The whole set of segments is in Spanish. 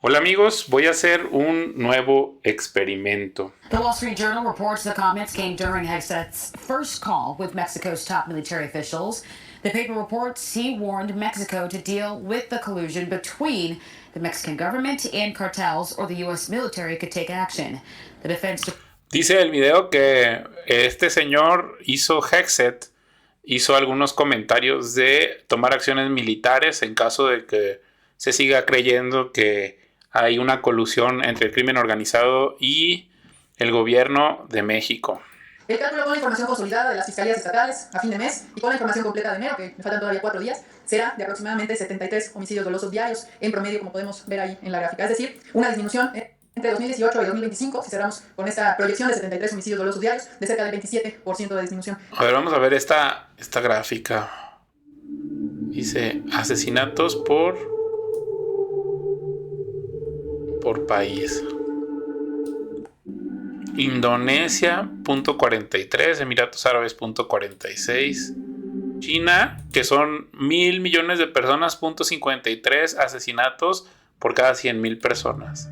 Hola amigos, voy a hacer un nuevo experimento. The Wall Street Journal reports the comments came during Hegseth's first call with Mexico's top military officials. The paper reports he warned Mexico to deal with the collusion between the Mexican government and cartels, or the U.S. military could take action. The defense... Dice el video que este señor Hegseth hizo algunos comentarios de tomar acciones militares en caso de que se siga creyendo que hay una colusión entre el crimen organizado y el gobierno de México. El cálculo con la información consolidada de las fiscalías estatales a fin de mes y con la información completa de enero, que me faltan todavía 4 días, será de aproximadamente 73 homicidios dolosos diarios en promedio, como podemos ver ahí en la gráfica. Es decir, una disminución entre 2018 y 2025, si cerramos con esta proyección de 73 homicidios dolosos diarios, de cerca del 27% de disminución. A ver, vamos a ver esta gráfica. Dice asesinatos por país. Indonesia, .43, Emiratos Árabes, .46, China, que son 1,000 millones de personas, .53 asesinatos por cada 100,000 personas.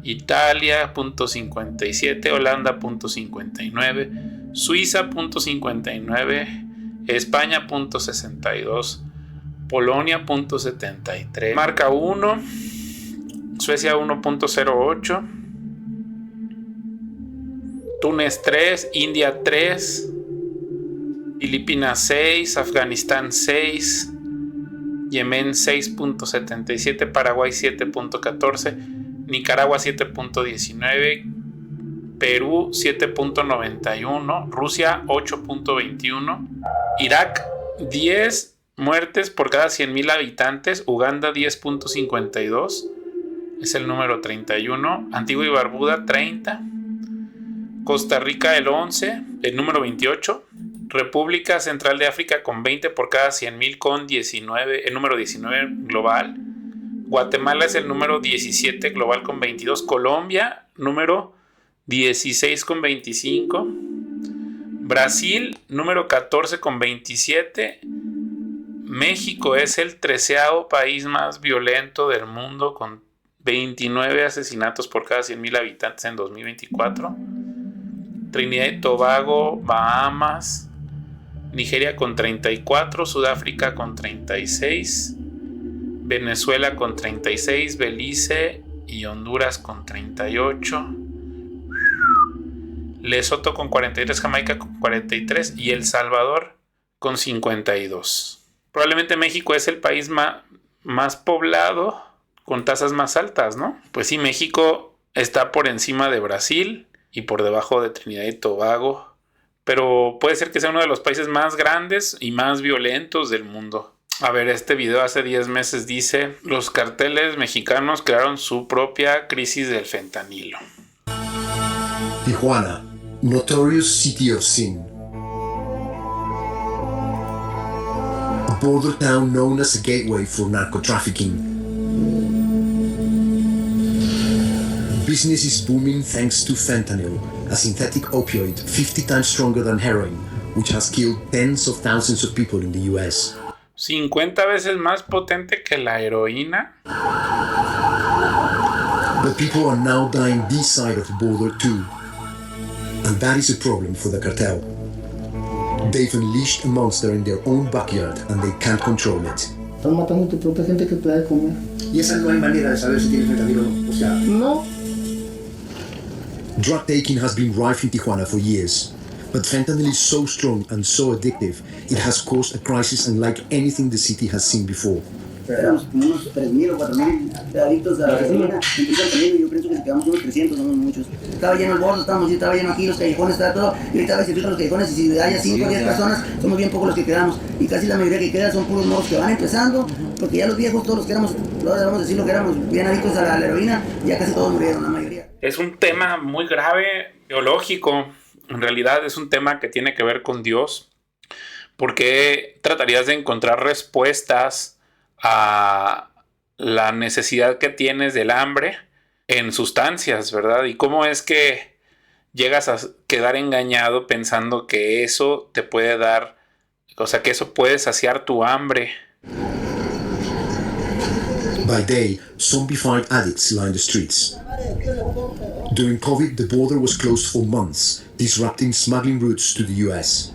Italia, .57, Holanda, .59, Suiza, .59, España, .62, Polonia, .73, Marca 1, Suecia 1.08, Túnez 3, India 3, Filipinas 6, Afganistán 6, Yemen 6.77, Paraguay 7.14, Nicaragua 7.19, Perú 7.91, Rusia 8.21, Irak 10 muertes por cada 100,000 habitantes, Uganda 10.52, es el número 31, Antigua y Barbuda 30, Costa Rica el 11, el número 28, República Central de África con 20 por cada 100,000 con 19, el número 19 global, Guatemala es el número 17 global con 22, Colombia número 16 con 25, Brasil número 14 con 27, México es el 13º país más violento del mundo con 29 asesinatos por cada 100,000 habitantes en 2024. Trinidad y Tobago, Bahamas, Nigeria con 34, Sudáfrica con 36, Venezuela con 36, Belice y Honduras con 38, Lesoto con 43, Jamaica con 43 y El Salvador con 52. Probablemente México es el país más poblado con tasas más altas, ¿no? Pues sí, México está por encima de Brasil y por debajo de Trinidad y Tobago, pero puede ser que sea uno de los países más grandes y más violentos del mundo. A ver, este video hace 10 meses dice: los carteles mexicanos crearon su propia crisis del fentanilo. Tijuana, notorious city of sin. A border town known as a gateway for narco-trafficking. Business is booming thanks to fentanyl, a synthetic opioid 50 times stronger than heroin, which has killed tens of thousands of people in the US. 50 veces más potente que la heroína. But people are now dying this side of the border too. And that is a problem for the cartel. They've unleashed a monster in their own backyard and they can't control it. Están matando a tu propia gente que te da de comer. Y esa no hay manera de saber si tienes fentanilo o no. O sea, no. Drug taking has been rife in Tijuana for years, but fentanyl is so strong and so addictive, it has caused a crisis unlike anything the city has seen before. Éramos como unos 3,000 o 4,000 adictos a la heroína. Empiezan saliendo y yo pienso que si quedamos unos 300, somos muchos. Estaba lleno el bordo, estaba lleno aquí, los callejones, estaba todo. Y ahorita ves si filtran los callejones y si hay 5 o 10 personas, somos bien pocos los que quedamos. Y casi la mayoría que queda son puros morros que van empezando, porque ya los viejos, todos los que éramos, vamos a decir lo que éramos bien adictos a la heroína, ya casi todos murieron, la mayoría. Es un tema muy grave, teológico. En realidad es un tema que tiene que ver con Dios. ¿Por qué tratarías de encontrar respuestas a la necesidad que tienes del hambre en sustancias, verdad? Y cómo es que llegas a quedar engañado pensando que eso te puede dar, o sea, que eso puede saciar tu hambre. By day, zombified addicts line the streets. During COVID, the border was closed for months, disrupting smuggling routes to the US.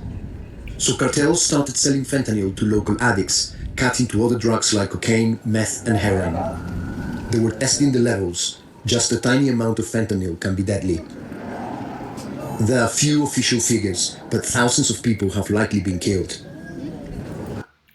So cartels started selling fentanyl to local addicts, cut into other drugs like cocaine, meth, and heroin. They were testing the levels. Just a tiny amount of fentanyl can be deadly. There are few official figures, but thousands of people have likely been killed.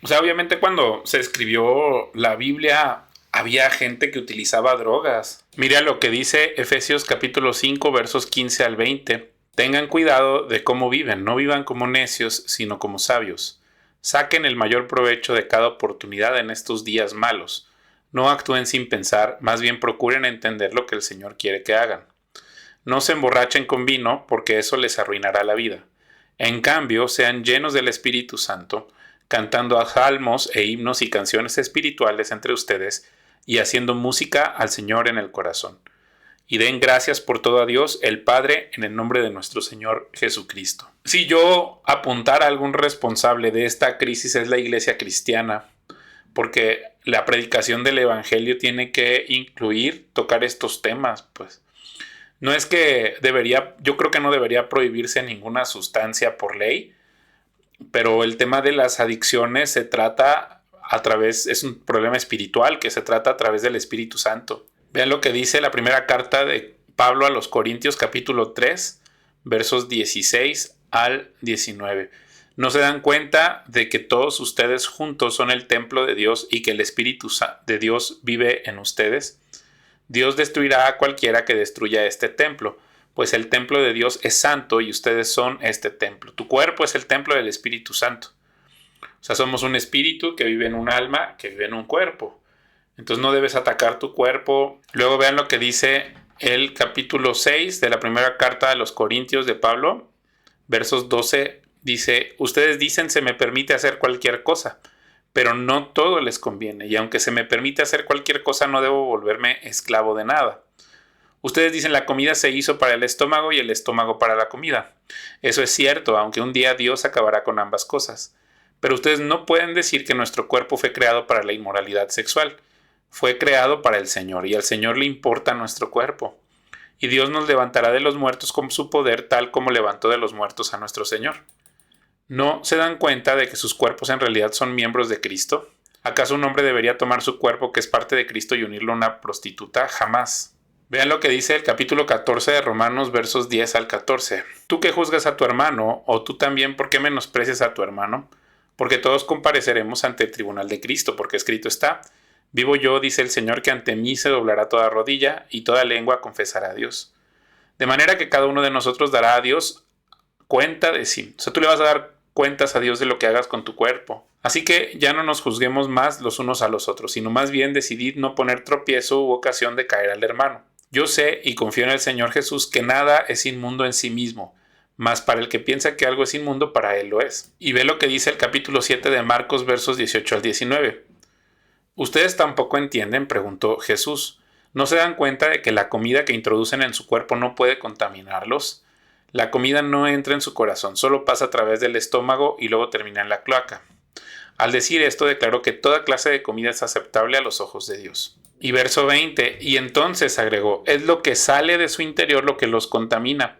O sea, obviamente cuando se escribió la Biblia había gente que utilizaba drogas. Mira lo que dice Efesios capítulo 5 versos 15 al 20. Tengan cuidado de cómo viven, no vivan como necios, sino como sabios. Saquen el mayor provecho de cada oportunidad en estos días malos. No actúen sin pensar, más bien procuren entender lo que el Señor quiere que hagan. No se emborrachen con vino, porque eso les arruinará la vida. En cambio, sean llenos del Espíritu Santo, cantando a salmos e himnos y canciones espirituales entre ustedes y haciendo música al Señor en el corazón. Y den gracias por todo a Dios, el Padre, en el nombre de nuestro Señor Jesucristo. Si yo apuntara a algún responsable de esta crisis es la iglesia cristiana, porque la predicación del evangelio tiene que incluir tocar estos temas, pues. No es que yo creo que no debería prohibirse ninguna sustancia por ley, pero el tema de las adicciones se trata es un problema espiritual que se trata a través del Espíritu Santo. Vean lo que dice la primera carta de Pablo a los Corintios, capítulo 3, versos 16 al 19. ¿No se dan cuenta de que todos ustedes juntos son el templo de Dios y que el Espíritu de Dios vive en ustedes? Dios destruirá a cualquiera que destruya este templo, pues el templo de Dios es santo y ustedes son este templo. Tu cuerpo es el templo del Espíritu Santo. O sea, somos un espíritu que vive en un alma, que vive en un cuerpo. Entonces no debes atacar tu cuerpo. Luego vean lo que dice el capítulo 6 de la primera carta a los Corintios de Pablo, versos 12, dice: ustedes dicen se me permite hacer cualquier cosa, pero no todo les conviene, y aunque se me permite hacer cualquier cosa no debo volverme esclavo de nada. Ustedes dicen la comida se hizo para el estómago y el estómago para la comida. Eso es cierto, aunque un día Dios acabará con ambas cosas. Pero ustedes no pueden decir que nuestro cuerpo fue creado para la inmoralidad sexual. Fue creado para el Señor, y al Señor le importa nuestro cuerpo. Y Dios nos levantará de los muertos con su poder, tal como levantó de los muertos a nuestro Señor. ¿No se dan cuenta de que sus cuerpos en realidad son miembros de Cristo? ¿Acaso un hombre debería tomar su cuerpo, que es parte de Cristo, y unirlo a una prostituta? Jamás. Vean lo que dice el capítulo 14 de Romanos, versos 10 al 14. ¿Tú que juzgas a tu hermano, o tú también por qué menosprecias a tu hermano? Porque todos compareceremos ante el tribunal de Cristo, porque escrito está: vivo yo, dice el Señor, que ante mí se doblará toda rodilla, y toda lengua confesará a Dios. De manera que cada uno de nosotros dará a Dios cuenta de sí. O sea, tú le vas a dar cuentas a Dios de lo que hagas con tu cuerpo. Así que ya no nos juzguemos más los unos a los otros, sino más bien decidid no poner tropiezo u ocasión de caer al hermano. Yo sé y confío en el Señor Jesús que nada es inmundo en sí mismo, mas para el que piensa que algo es inmundo, para él lo es. Y ve lo que dice el capítulo 7 de Marcos, versos 18 al 19. ¿Ustedes tampoco entienden?, preguntó Jesús. ¿No se dan cuenta de que la comida que introducen en su cuerpo no puede contaminarlos? La comida no entra en su corazón, solo pasa a través del estómago y luego termina en la cloaca. Al decir esto, declaró que toda clase de comida es aceptable a los ojos de Dios. Y verso 20, y entonces agregó: es lo que sale de su interior lo que los contamina.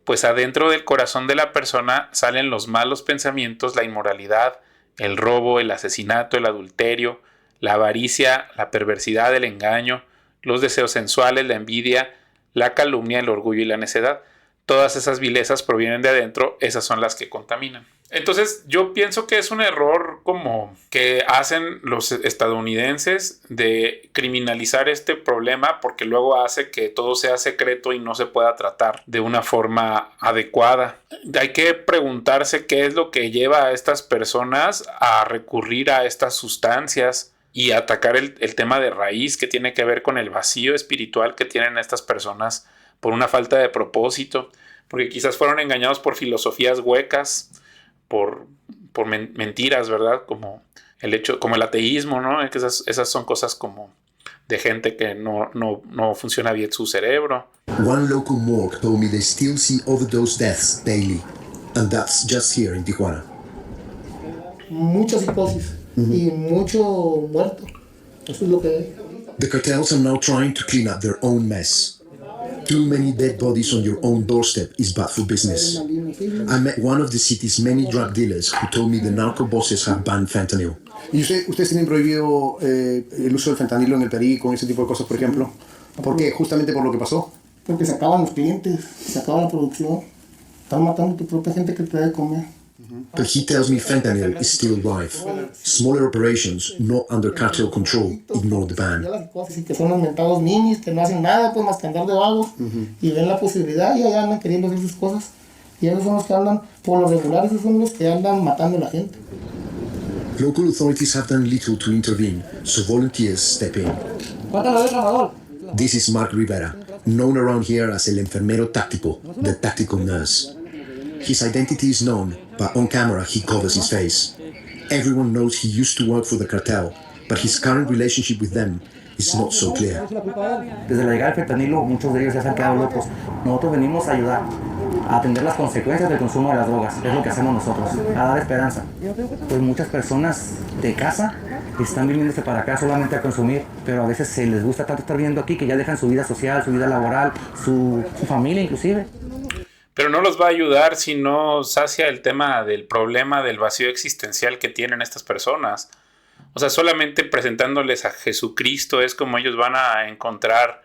Pues adentro del corazón de la persona salen los malos pensamientos, la inmoralidad, el robo, el asesinato, el adulterio, la avaricia, la perversidad, el engaño, los deseos sensuales, la envidia, la calumnia, el orgullo y la necedad. Todas esas vilezas provienen de adentro, esas son las que contaminan. Entonces yo pienso que es un error como que hacen los estadounidenses de criminalizar este problema, porque luego hace que todo sea secreto y no se pueda tratar de una forma adecuada. Hay que preguntarse qué es lo que lleva a estas personas a recurrir a estas sustancias y atacar el tema de raíz, que tiene que ver con el vacío espiritual que tienen estas personas por una falta de propósito, porque quizás fueron engañados por filosofías huecas, por mentiras, ¿verdad? Como el ateísmo, ¿no? Esas son cosas como de gente que no funciona bien su cerebro. One local morgue told me they still see overdose deaths daily, and that's just here in Tijuana. Mucha psicosis y mucho muerto. Eso es lo que es. The cartels are now trying to clean up their own mess. Too many dead bodies on your own doorstep is bad for business. I met one of the city's many drug dealers who told me the narco bosses have banned fentanyl. ¿Y ustedes tienen prohibido el uso del fentanilo en el perico, ese tipo de cosas, por ejemplo? ¿Por qué? Justamente por lo que pasó. Porque se acaban los clientes, se acaba la producción. Están matando a tu propia gente que te da de comer. But he tells me fentanyl is still rife. Smaller operations, not under cartel control, ignore the ban. Ya las cosas, y que son los mentados ninis, que no hacen nada, pues más que andar de vagos, y ven la posibilidad y ya andan queriendo hacer sus cosas. Y esos son los que andan, por lo regular, esos son los que andan matando a la gente. Local authorities have done little to intervene, so volunteers step in. This is Mark Rivera, known around here as El Enfermero Táctico, the tactical nurse. His identity is known, but on camera he covers his face. Everyone knows he used to work for the cartel, but his current relationship with them is not so clear. Desde la llegada del fentanilo, muchos de ellos ya se han quedado locos. Nosotros venimos a ayudar, a atender las consecuencias del consumo de las drogas. Es lo que hacemos nosotros, a dar esperanza. Pues muchas personas de casa están viniéndose para acá solamente a consumir, pero a veces se les gusta tanto estar viviendo aquí que ya dejan su vida social, su vida laboral, su familia inclusive. Pero no los va a ayudar si no sacia el tema del problema del vacío existencial que tienen estas personas. O sea, solamente presentándoles a Jesucristo es como ellos van a encontrar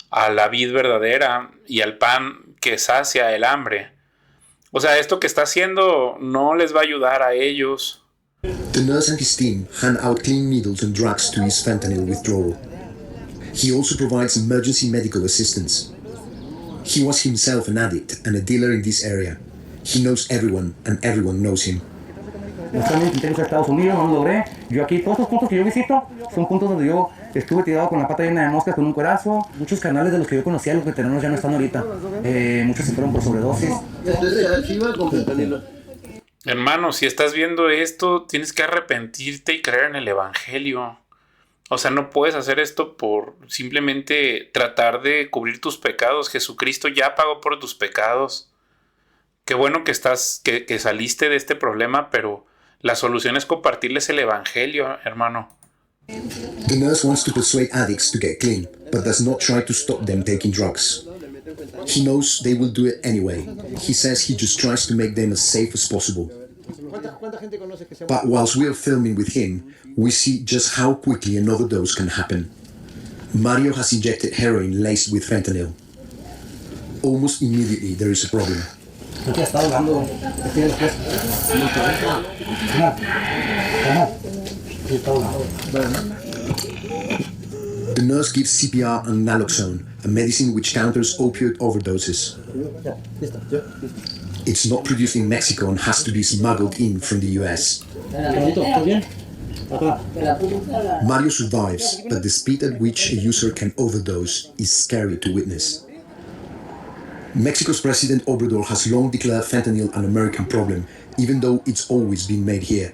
a la vid verdadera y al pan que sacia el hambre. O sea, esto que está haciendo no les va a ayudar a ellos. The nurse and his team hand out clean needles and drugs to his fentanyl withdrawal. He also provides emergency medical assistance. He was himself an addict and a dealer in this area. He knows everyone and everyone knows him. Yo también intenté ir a Estados Unidos, no lo logré. Yo aquí, todos los puntos que yo visito son puntos donde yo estuve tirado con la pata llena de moscas, con un cuerazo. Muchos canales de los que yo conocía, los veteranos ya no están ahorita. Muchos se fueron por sobredosis. Hermano, si estás viendo esto, tienes que arrepentirte y creer en el evangelio. O sea, no puedes hacer esto por simplemente tratar de cubrir tus pecados. Jesucristo ya pagó por tus pecados. Qué bueno que que saliste de este problema, pero la solución es compartirles el evangelio, hermano. The nurse wants to persuade addicts to get clean, but does not try to stop them taking drugs. He knows they will do it anyway. He says he just tries to make them as safe as possible. But whilst we are filming with him, we see just how quickly another dose can happen. Mario has injected heroin laced with fentanyl. Almost immediately there is a problem. The nurse gives CPR and naloxone, a medicine which counters opioid overdoses. It's not produced in Mexico and has to be smuggled in from the US. Mario survives, but the speed at which a user can overdose is scary to witness. Mexico's President Obrador has long declared fentanyl an American problem, even though it's always been made here.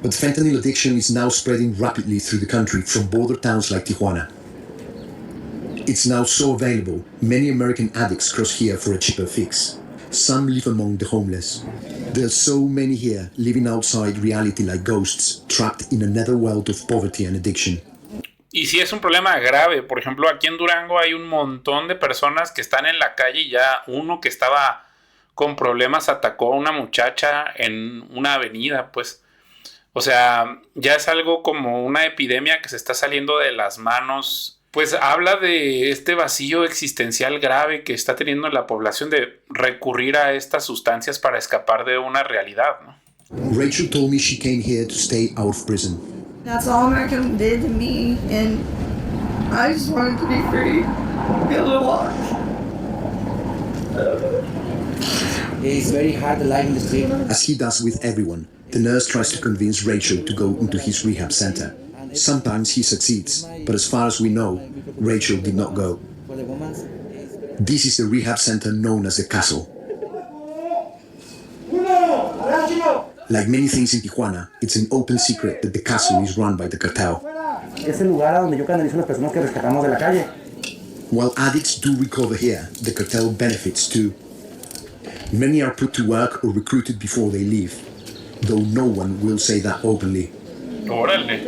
But fentanyl addiction is now spreading rapidly through the country from border towns like Tijuana. It's now so available, many American addicts cross here for a cheaper fix. Some live among the homeless. There are so many here living outside reality like ghosts, trapped in a netherworld of poverty and addiction. Y sí es un problema grave. Por ejemplo, aquí en Durango hay un montón de personas que están en la calle y ya uno que estaba con problemas atacó a una muchacha en una avenida, pues. O sea, ya es algo como una epidemia que se está saliendo de las manos. Pues habla de este vacío existencial grave que está teniendo la población de recurrir a estas sustancias para escapar de una realidad, ¿no? Rachel told me she came here to stay out of prison. That's all America did to me, and I just wanted to be free, be able to walk. It's very hard to live in the street. As he does with everyone, the nurse tries to convince Rachel to go into his rehab center. Sometimes he succeeds, but as far as we know, Rachel did not go. This is the rehab center known as the Castle. Like many things in Tijuana, it's an open secret that the Castle is run by the cartel. Es el lugar a donde yo canalizo a las personas que rescatamos de la calle. While addicts do recover here, the cartel benefits too. Many are put to work or recruited before they leave, though no one will say that openly. Órale.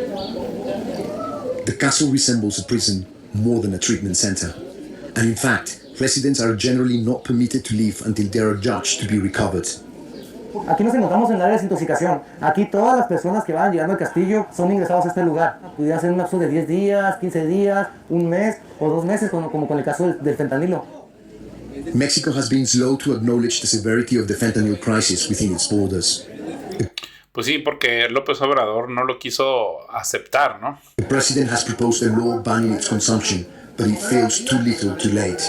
The castle resembles a prison more than a treatment center. And in fact, residents are generally not permitted to leave until they are judged to be recovered. Aquí nos encontramos en el área de desintoxicación. Aquí todas las personas que van llegando al castillo son ingresados a este lugar. Pudiera ser un lapso de 10 días, 15 días, un mes o 2 meses, como con el caso del fentanilo. Mexico has been slow to acknowledge the severity of the fentanyl crisis within its borders. Pues sí, porque López Obrador no lo quiso aceptar, ¿no? The president has proposed a law banning its consumption, but it fails too little too late.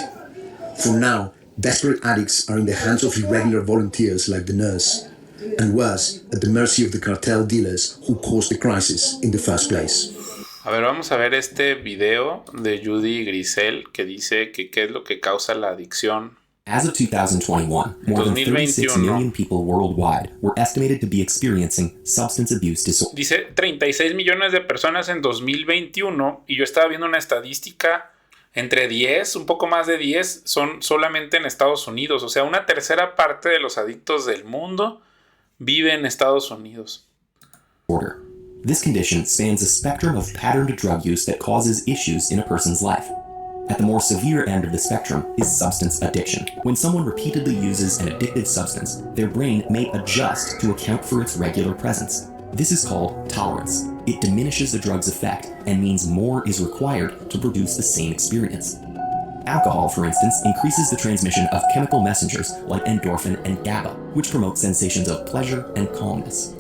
For now, desperate addicts are in the hands of irregular volunteers like the nurse, and worse, at the mercy of the cartel dealers who caused the crisis in the first place. A ver, vamos a ver este video de Judy Grisel que dice que qué es lo que causa la adicción. As of 2021, more than 36 million people worldwide were estimated to be experiencing substance abuse disorder. Dice 36 millones de personas en 2021 y yo estaba viendo una estadística entre 10, un poco más de 10 son solamente en Estados Unidos. O sea, una tercera parte de los adictos del mundo vive en Estados Unidos. This condition spans a spectrum of patterned drug use that causes issues in a person's life. At the more severe end of the spectrum is substance addiction. When someone repeatedly uses an addictive substance, their brain may adjust to account for its regular presence. This is called tolerance. It diminishes the drug's effect and means more is required to produce the same experience. Alcohol, for instance, increases the transmission of chemical messengers like endorphin and GABA, which promote sensations of pleasure and calmness.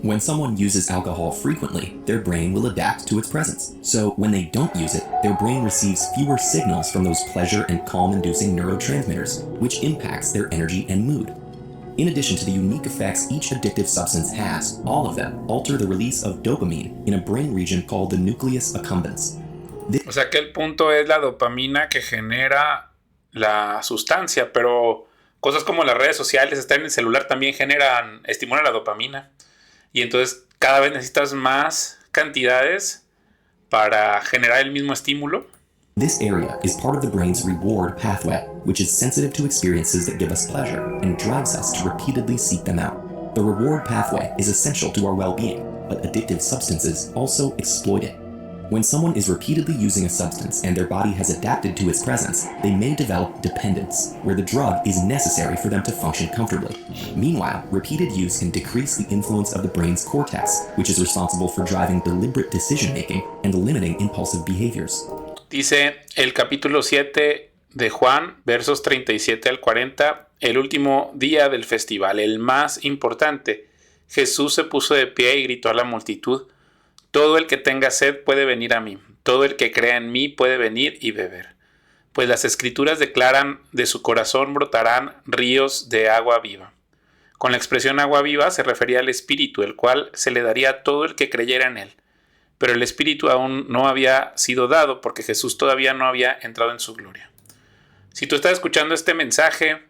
When someone uses alcohol frequently, their brain will adapt to its presence. So when they don't use it, their brain receives fewer signals from those pleasure and calm-inducing neurotransmitters, which impacts their energy and mood. In addition to the unique effects each addictive substance has, all of them alter the release of dopamine in a brain region called the nucleus accumbens. O sea que el punto es la dopamina que genera la sustancia, pero cosas como las redes sociales, estar en el celular también estimulan la dopamina. Y entonces cada vez necesitas más cantidades para generar el mismo estímulo. This area is part of the brain's reward pathway, which is sensitive to experiences that give us pleasure and drives us to repeatedly seek them out. The reward pathway is essential to our well-being, but addictive substances also exploit it. When someone is repeatedly using a substance and their body has adapted to its presence, they may develop dependence, where the drug is necessary for them to function comfortably. Meanwhile, repeated use can decrease the influence of the brain's cortex, which is responsible for driving deliberate decision-making and limiting impulsive behaviors. Dice el capítulo 7 de Juan, versos 37 al 40, el último día del festival, el más importante. Jesús se puso de pie y gritó a la multitud: todo el que tenga sed puede venir a mí, todo el que crea en mí puede venir y beber. Pues las escrituras declaran: de su corazón brotarán ríos de agua viva. Con la expresión agua viva se refería al Espíritu, el cual se le daría a todo el que creyera en él. Pero el Espíritu aún no había sido dado porque Jesús todavía no había entrado en su gloria. Si tú estás escuchando este mensaje,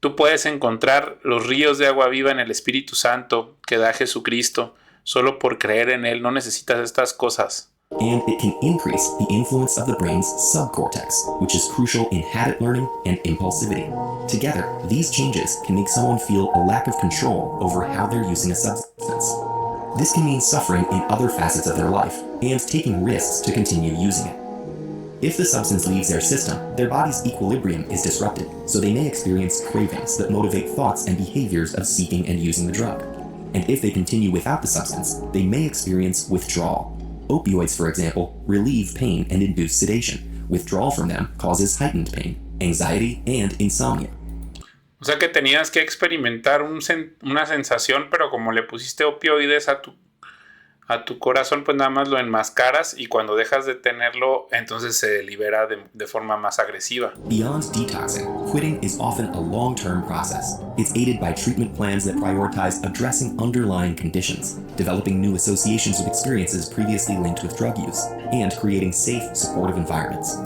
tú puedes encontrar los ríos de agua viva en el Espíritu Santo que da Jesucristo. Solo por creer en él no necesitas estas cosas. And it can increase the influence of the brain's subcortex, which is crucial in habit learning and impulsivity. Together, these changes can make someone feel a lack of control over how they're using a substance. This can mean suffering in other facets of their life and taking risks to continue using it. If the substance leaves their system, their body's equilibrium is disrupted, so they may experience cravings that motivate thoughts and behaviors of seeking and using the drug. And if they continue without the substance, they may experience withdrawal. Opioids, for example, relieve pain and induce sedation. Withdrawal from them causes heightened pain, anxiety, and insomnia. O sea que tenías que experimentar una sensación, pero como le pusiste opioides a tu corazón, pues nada más lo enmascaras y cuando dejas de tenerlo, entonces se libera de forma más agresiva. Beyond detoxing, quitting is often a long-term process. It's aided by treatment plans that prioritize addressing underlying conditions, developing new associations with experiences previously linked with drug use, and creating safe, supportive environments.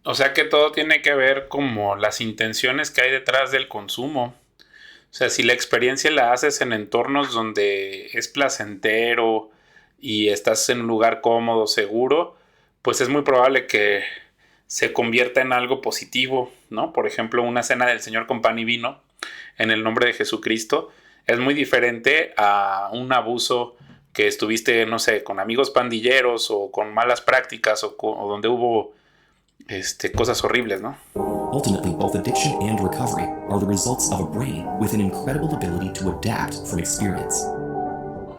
O sea que todo tiene que ver como las intenciones que hay detrás del consumo. O sea, si la experiencia la haces en entornos donde es placentero y estás en un lugar cómodo, seguro, pues es muy probable que se convierta en algo positivo, ¿no? Por ejemplo, una cena del Señor con pan y vino en el nombre de Jesucristo es muy diferente a un abuso que estuviste, no sé, con amigos pandilleros o con malas prácticas o donde hubo cosas horribles, ¿no? Ultimately, both addiction and recovery are the results of a brain with an incredible ability to adapt from experience.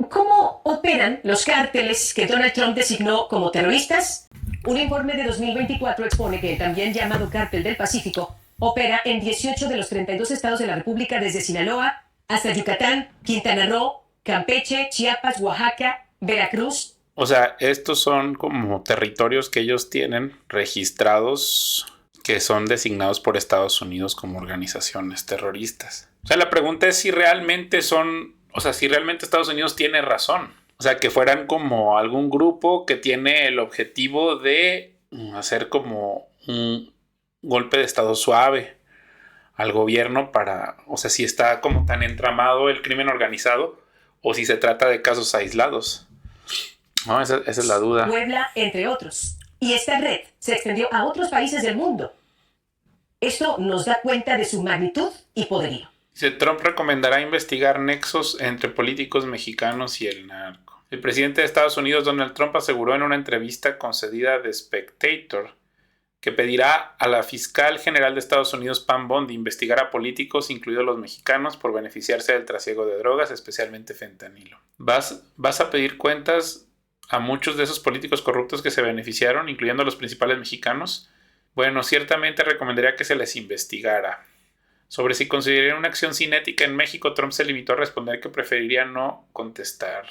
¿Cómo operan los cárteles que Donald Trump designó como terroristas? Un informe de 2024 expone que el también llamado Cártel del Pacífico opera en 18 de los 32 estados de la República, desde Sinaloa hasta Yucatán, Quintana Roo, Campeche, Chiapas, Oaxaca, Veracruz. O sea, estos son como territorios que ellos tienen registrados, que son designados por Estados Unidos como organizaciones terroristas. O sea, la pregunta es si realmente Estados Unidos tiene razón. O sea, que fueran como algún grupo que tiene el objetivo de hacer como un golpe de estado suave al gobierno o sea, si está como tan entramado el crimen organizado o si se trata de casos aislados. No, esa es la duda. Puebla, entre otros. Y esta red se extendió a otros países del mundo. Esto nos da cuenta de su magnitud y poderío. Trump recomendará investigar nexos entre políticos mexicanos y el narco. El presidente de Estados Unidos, Donald Trump, aseguró en una entrevista concedida de Spectator que pedirá a la fiscal general de Estados Unidos, Pam Bondi, investigar a políticos, incluidos los mexicanos, por beneficiarse del trasiego de drogas, especialmente fentanilo. ¿Vas a pedir cuentas a muchos de esos políticos corruptos que se beneficiaron, incluyendo a los principales mexicanos? Bueno, ciertamente recomendaría que se les investigara. Sobre si considerarían una acción sin ética en México, Trump se limitó a responder que preferiría no contestar.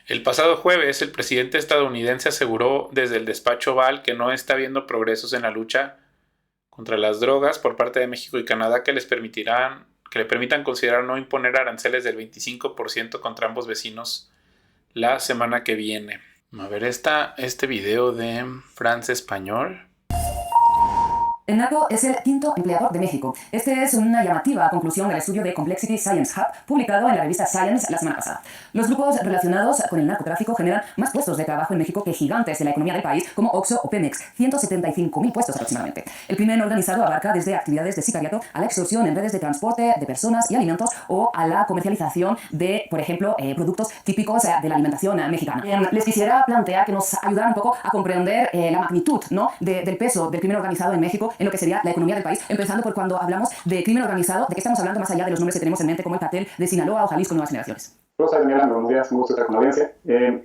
El pasado jueves, el presidente estadounidense aseguró desde el despacho Oval que no está viendo progresos en la lucha contra las drogas por parte de México y Canadá que le permitan considerar no imponer aranceles del 25% contra ambos vecinos la semana que viene. A ver, este video de France Español. El narco es el quinto empleador de México. Este es una llamativa conclusión del estudio de Complexity Science Hub, publicado en la revista Science la semana pasada. Los grupos relacionados con el narcotráfico generan más puestos de trabajo en México que gigantes de la economía del país, como Oxxo o Pemex, 175.000 puestos aproximadamente. El crimen organizado abarca desde actividades de sicariato a la extorsión en redes de transporte de personas y alimentos o a la comercialización de, por ejemplo, productos típicos de la alimentación mexicana. Les quisiera plantear que nos ayudaran un poco a comprender la magnitud, ¿no?, del peso del crimen organizado en México en lo que sería la economía del país, empezando por cuando hablamos de crimen organizado, de qué estamos hablando más allá de los nombres que tenemos en mente, como el cartel de Sinaloa o Jalisco Nuevas Generaciones. Rosa, Daniela, buenos días, un gusto estar con la audiencia.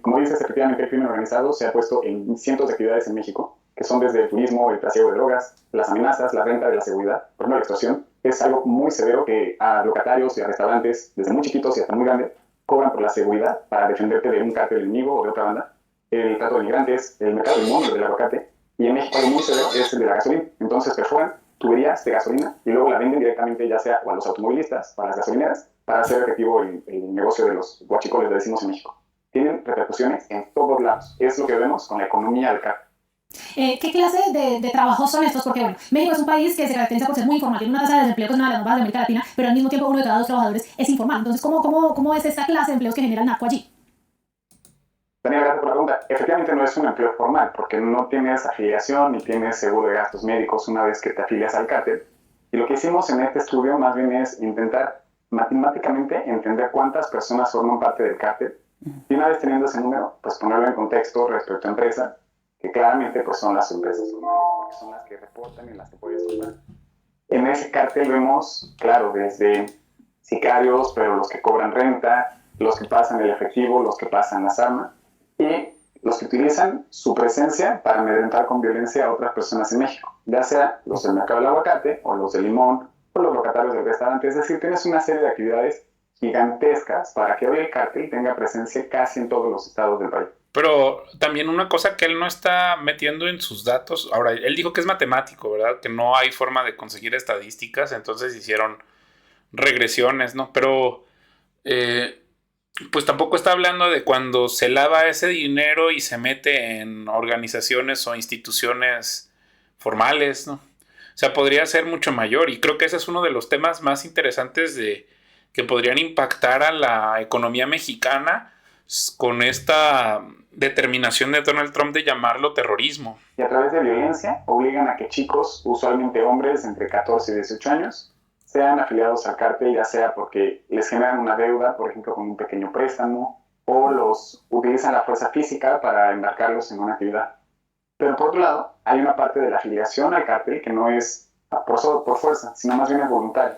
Como dices, efectivamente el crimen organizado se ha puesto en cientos de actividades en México, que son desde el turismo, el trasiego de drogas, las amenazas, la renta de la seguridad, por ejemplo la extorsión. Es algo muy severo que a locatarios y a restaurantes, desde muy chiquitos y hasta muy grandes, cobran por la seguridad para defenderte de un cártel enemigo o de otra banda. El trato de migrantes, el mercado del mundo del aguacate, y en México algo muy severo es el de la gasolina. Entonces perforan tuberías de gasolina y luego la venden directamente ya sea o a los automovilistas, para las gasolineras, para hacer efectivo el negocio de los guachicoles, le decimos en México. Tienen repercusiones en todos lados. Es lo que vemos con la economía del cártel. ¿Qué clase de trabajos son estos? Porque bueno, México es un país que se caracteriza por ser muy informal, tiene una tasa de desempleo que es una de las más bajas de América Latina, pero al mismo tiempo uno de cada dos trabajadores es informal. Entonces, ¿cómo es esta clase de empleos que genera el narco allí? Daniel, gracias por la pregunta. Efectivamente no es un empleo formal porque no tienes afiliación ni tienes seguro de gastos médicos una vez que te afilias al cártel. Y lo que hicimos en este estudio más bien es intentar matemáticamente entender cuántas personas forman parte del cártel y una vez teniendo ese número, pues ponerlo en contexto respecto a empresas, que claramente pues son las empresas formales, porque son las que reportan y las que puedes comprar. En ese cártel vemos, claro, desde sicarios, pero los que cobran renta, los que pasan el efectivo, los que pasan las armas, y los que utilizan su presencia para amedrentar con violencia a otras personas en México, ya sea los del mercado del aguacate, o los del limón, o los locatarios del restaurante. Es decir, tienes una serie de actividades gigantescas para que hoy el cártel tenga presencia casi en todos los estados del país. Pero también una cosa que él no está metiendo en sus datos, ahora, él dijo que es matemático, ¿verdad? Que no hay forma de conseguir estadísticas, entonces hicieron regresiones, ¿no? Pero pues tampoco está hablando de cuando se lava ese dinero y se mete en organizaciones o instituciones formales, ¿no? O sea, podría ser mucho mayor y creo que ese es uno de los temas más interesantes que podrían impactar a la economía mexicana con esta determinación de Donald Trump de llamarlo terrorismo. Y a través de violencia obligan a que chicos, usualmente hombres entre 14 y 18 años, sean afiliados al cártel, ya sea porque les generan una deuda, por ejemplo, con un pequeño préstamo, o los utilizan la fuerza física para embarcarlos en una actividad. Pero por otro lado, hay una parte de la afiliación al cártel que no es por fuerza, sino más bien es voluntaria.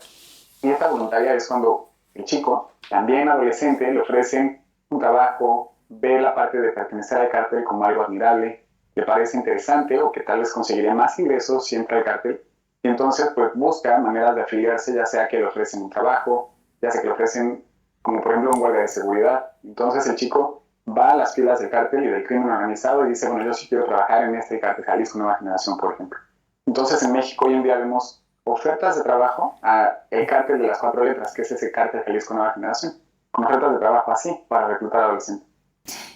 Y esta voluntaria es cuando el chico, también adolescente, le ofrecen un trabajo, ve la parte de pertenecer al cártel como algo admirable, le parece interesante o que tal vez conseguiría más ingresos si entra al cártel, y entonces pues busca maneras de afiliarse, ya sea que le ofrecen un trabajo, ya sea que le ofrecen como por ejemplo un guardia de seguridad. Entonces el chico va a las filas del cártel y del crimen organizado y dice, bueno, yo sí quiero trabajar en este cártel Jalisco Nueva Generación, por ejemplo. Entonces en México hoy en día vemos ofertas de trabajo a el cártel de las 4 letras, que es ese cártel Jalisco Nueva Generación, con ofertas de trabajo así para reclutar adolescentes.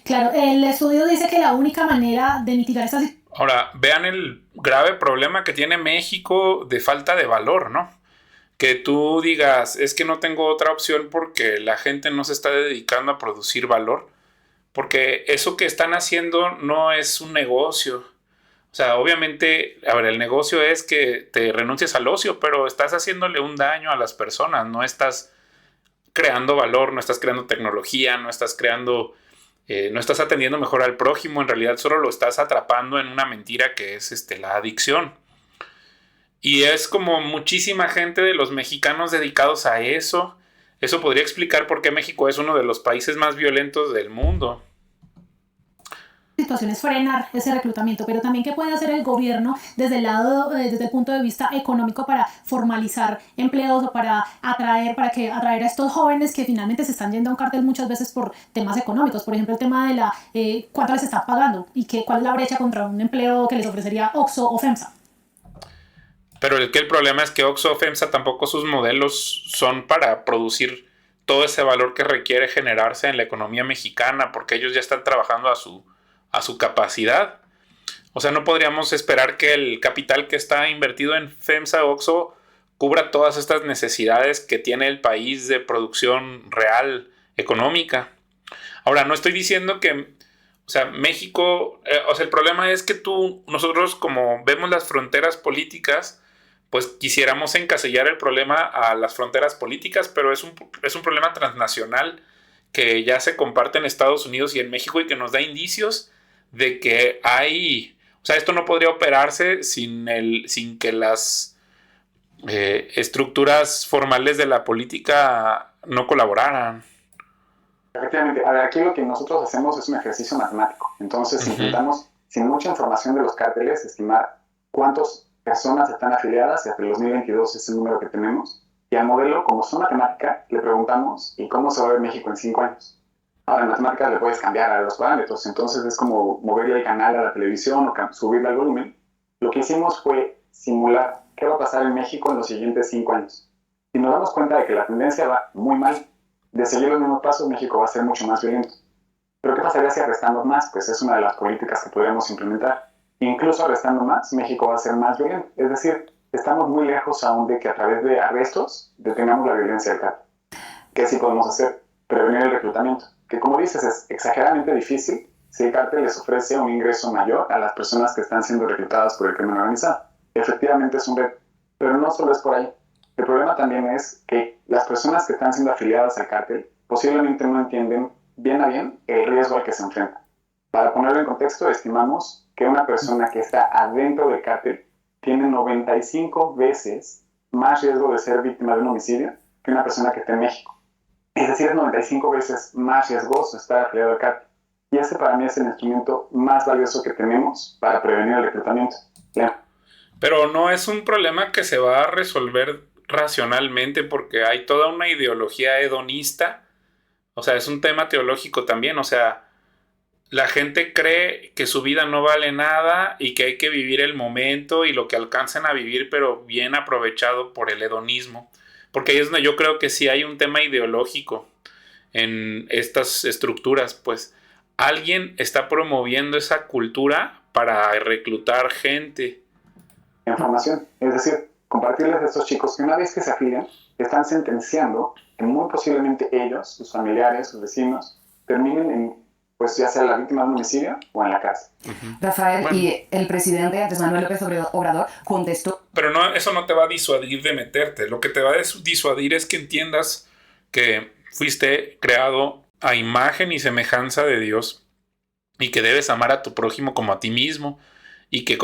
Claro, el estudio dice que la única manera de mitigar esta situación... Ahora, vean el grave problema que tiene México de falta de valor, ¿no? Que tú digas, es que no tengo otra opción porque la gente no se está dedicando a producir valor, porque eso que están haciendo no es un negocio. O sea, obviamente, a ver, el negocio es que te renuncies al ocio, pero estás haciéndole un daño a las personas, no estás creando valor, no estás creando tecnología, no estás atendiendo mejor al prójimo, en realidad solo lo estás atrapando en una mentira que es la adicción. Y es como muchísima gente de los mexicanos dedicados a eso. Eso podría explicar por qué México es uno de los países más violentos del mundo. Situación es frenar ese reclutamiento, pero también qué puede hacer el gobierno desde el punto de vista económico para formalizar empleos o para atraer a estos jóvenes que finalmente se están yendo a un cártel muchas veces por temas económicos. Por ejemplo, el tema de cuánto les están pagando y cuál es la brecha contra un empleo que les ofrecería OXXO o FEMSA. Pero el problema es que OXXO o FEMSA tampoco sus modelos son para producir todo ese valor que requiere generarse en la economía mexicana, porque ellos ya están trabajando a su capacidad. O sea, no podríamos esperar que el capital que está invertido en FEMSA o OXXO cubra todas estas necesidades que tiene el país de producción real económica. Ahora, no estoy diciendo que, o sea, México, el problema es que nosotros como vemos las fronteras políticas, pues quisiéramos encasillar el problema a las fronteras políticas, pero es un problema transnacional que ya se comparte en Estados Unidos y en México y que nos da indicios de que esto no podría operarse sin que las estructuras formales de la política no colaboraran. Efectivamente, a ver, aquí lo que nosotros hacemos es un ejercicio matemático. Entonces intentamos, sin mucha información de los cárteles, estimar cuántas personas están afiliadas y hasta el 2022 es el número que tenemos. Y al modelo, como son matemática, le preguntamos ¿y cómo se va a ver México en 5 años? Ahora, en matemáticas le puedes cambiar a los parámetros, entonces es como moverle el canal a la televisión o subirle al volumen. Lo que hicimos fue simular qué va a pasar en México en los siguientes 5 años. Y nos damos cuenta de que la tendencia va muy mal. De seguir los mismos pasos, México va a ser mucho más violento. Pero ¿qué pasaría si arrestamos más? Pues es una de las políticas que podríamos implementar. Incluso arrestando más, México va a ser más violento. Es decir, estamos muy lejos aún de que a través de arrestos detengamos la violencia del cártel. ¿Qué sí podemos hacer? Prevenir el reclutamiento. Que como dices es exageradamente difícil si el cártel les ofrece un ingreso mayor a las personas que están siendo reclutadas por el crimen organizado. Efectivamente es un reto, pero no solo es por ahí. El problema también es que las personas que están siendo afiliadas al cártel posiblemente no entienden bien a bien el riesgo al que se enfrentan. Para ponerlo en contexto, estimamos que una persona que está adentro del cártel tiene 95 veces más riesgo de ser víctima de un homicidio que una persona que está en México. Es decir, es 95 veces más riesgoso estar afiliado al cártel. Y ese para mí es el instrumento más valioso que tenemos para prevenir el reclutamiento. Pero no es un problema que se va a resolver racionalmente porque hay toda una ideología hedonista. O sea, es un tema teológico también. O sea, la gente cree que su vida no vale nada y que hay que vivir el momento y lo que alcancen a vivir, pero bien aprovechado por el hedonismo. Porque ahí es donde yo creo que sí hay un tema ideológico en estas estructuras. Pues alguien está promoviendo esa cultura para reclutar gente. Información, es decir, compartirles a estos chicos que una vez que se afilian, están sentenciando que muy posiblemente ellos, sus familiares, sus vecinos, terminen en, pues ya sea la víctima de un homicidio o en la cárcel. Rafael, bueno, y el presidente Andrés Manuel López Obrador contestó. Pero no, eso no te va a disuadir de meterte. Lo que te va a disuadir es que entiendas que fuiste creado a imagen y semejanza de Dios y que debes amar a tu prójimo como a ti mismo y que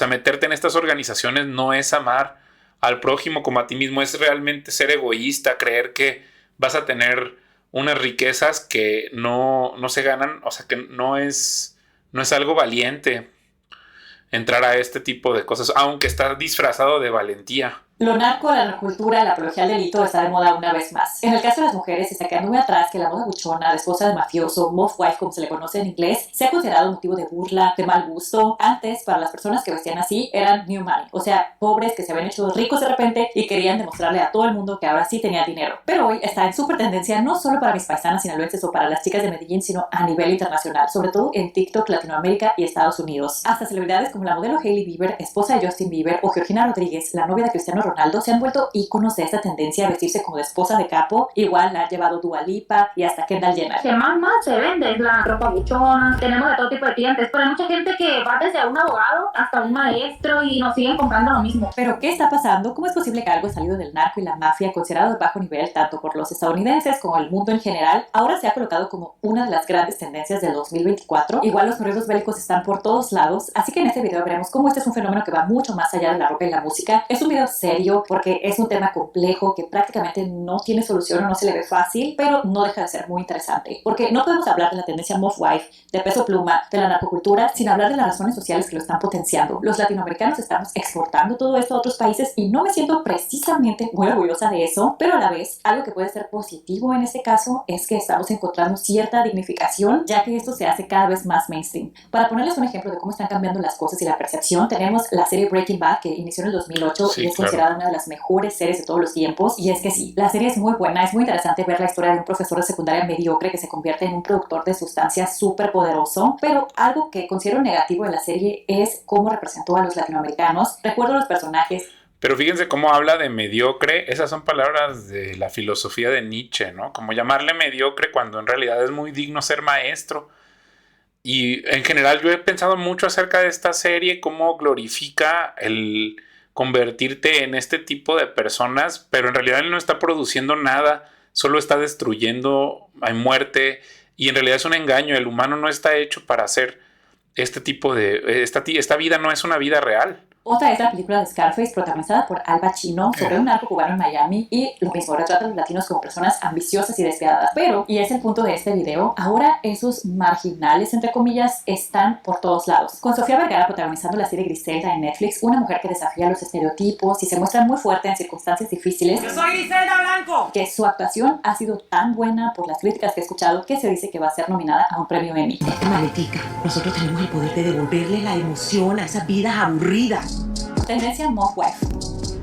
meterte en estas organizaciones no es amar al prójimo como a ti mismo, es realmente ser egoísta, creer que vas a tener unas riquezas que no se ganan, o sea que no es algo valiente entrar a este tipo de cosas, aunque está disfrazado de valentía. Lo narco, la narcocultura, la apología al delito está de moda una vez más. En el caso de las mujeres, se está quedando muy atrás que la moda buchona, la esposa del mafioso, mob wife como se le conoce en inglés, se ha considerado motivo de burla, de mal gusto. Antes, para las personas que vestían así, eran new money, o sea, pobres que se habían hecho ricos de repente y querían demostrarle a todo el mundo que ahora sí tenían dinero. Pero hoy está en súper tendencia no solo para mis paisanas sinaloenses o para las chicas de Medellín, sino a nivel internacional, sobre todo en TikTok, Latinoamérica y Estados Unidos. Hasta celebridades como la modelo Hailey Bieber, esposa de Justin Bieber, o Georgina Rodríguez, la novia de Cristiano Ronaldo, se han vuelto íconos de esta tendencia a vestirse como de esposa de capo. Igual la ha llevado Dua Lipa y hasta Kendall Jenner. Que más se vende es la ropa buchona, tenemos de todo tipo de clientes, pero hay mucha gente que va desde un abogado hasta un maestro y nos siguen comprando lo mismo. ¿Pero qué está pasando? ¿Cómo es posible que algo salido del narco y la mafia, considerado de bajo nivel tanto por los estadounidenses como el mundo en general, ahora se ha colocado como una de las grandes tendencias del 2024? Igual los correos bélicos están por todos lados, así que en este video veremos cómo este es un fenómeno que va mucho más allá de la ropa y la música. Es un video serio porque es un tema complejo que prácticamente no tiene solución o no se le ve fácil, pero no deja de ser muy interesante, porque no podemos hablar de la tendencia mob wife, de Peso Pluma, de la narcocultura, sin hablar de las razones sociales que lo están potenciando. Los latinoamericanos estamos exportando todo esto a otros países y no me siento precisamente muy orgullosa de eso, pero a la vez, algo que puede ser positivo en este caso es que estamos encontrando cierta dignificación, ya que esto se hace cada vez más mainstream. Para ponerles un ejemplo de cómo están cambiando las cosas y la percepción, tenemos la serie Breaking Bad, que inició en el 2008 y es considerada una de las mejores series de todos los tiempos. Y es que sí, la serie es muy buena, es muy interesante ver la historia de un profesor de secundaria mediocre que se convierte en un productor de sustancias súper poderoso, pero algo que considero negativo de la serie es cómo representó a los latinoamericanos. Recuerdo los personajes. Pero fíjense cómo habla de mediocre. Esas son palabras de la filosofía de Nietzsche, ¿no? Como llamarle mediocre cuando en realidad es muy digno ser maestro. Y en general yo he pensado mucho acerca de esta serie, cómo glorifica el convertirte en este tipo de personas, pero en realidad él no está produciendo nada, solo está destruyendo, hay muerte, y en realidad es un engaño. El humano no está hecho para hacer este tipo de... Esta vida no es una vida real. Otra es la película de Scarface, protagonizada por Al Pacino, sobre un narco cubano en Miami, y lo mismo, retrata a los latinos como personas ambiciosas y despiadadas. Pero, y es el punto de este video, ahora esos marginales, entre comillas, están por todos lados. Con Sofía Vergara protagonizando la serie Griselda en Netflix, una mujer que desafía los estereotipos y se muestra muy fuerte en circunstancias difíciles. ¡Yo soy Griselda Blanco! Que su actuación ha sido tan buena por las críticas que he escuchado que se dice que va a ser nominada a un premio Emmy. Maletica, nosotros tenemos el poder de devolverle la emoción a esas vidas aburridas. Tendencia mob wife.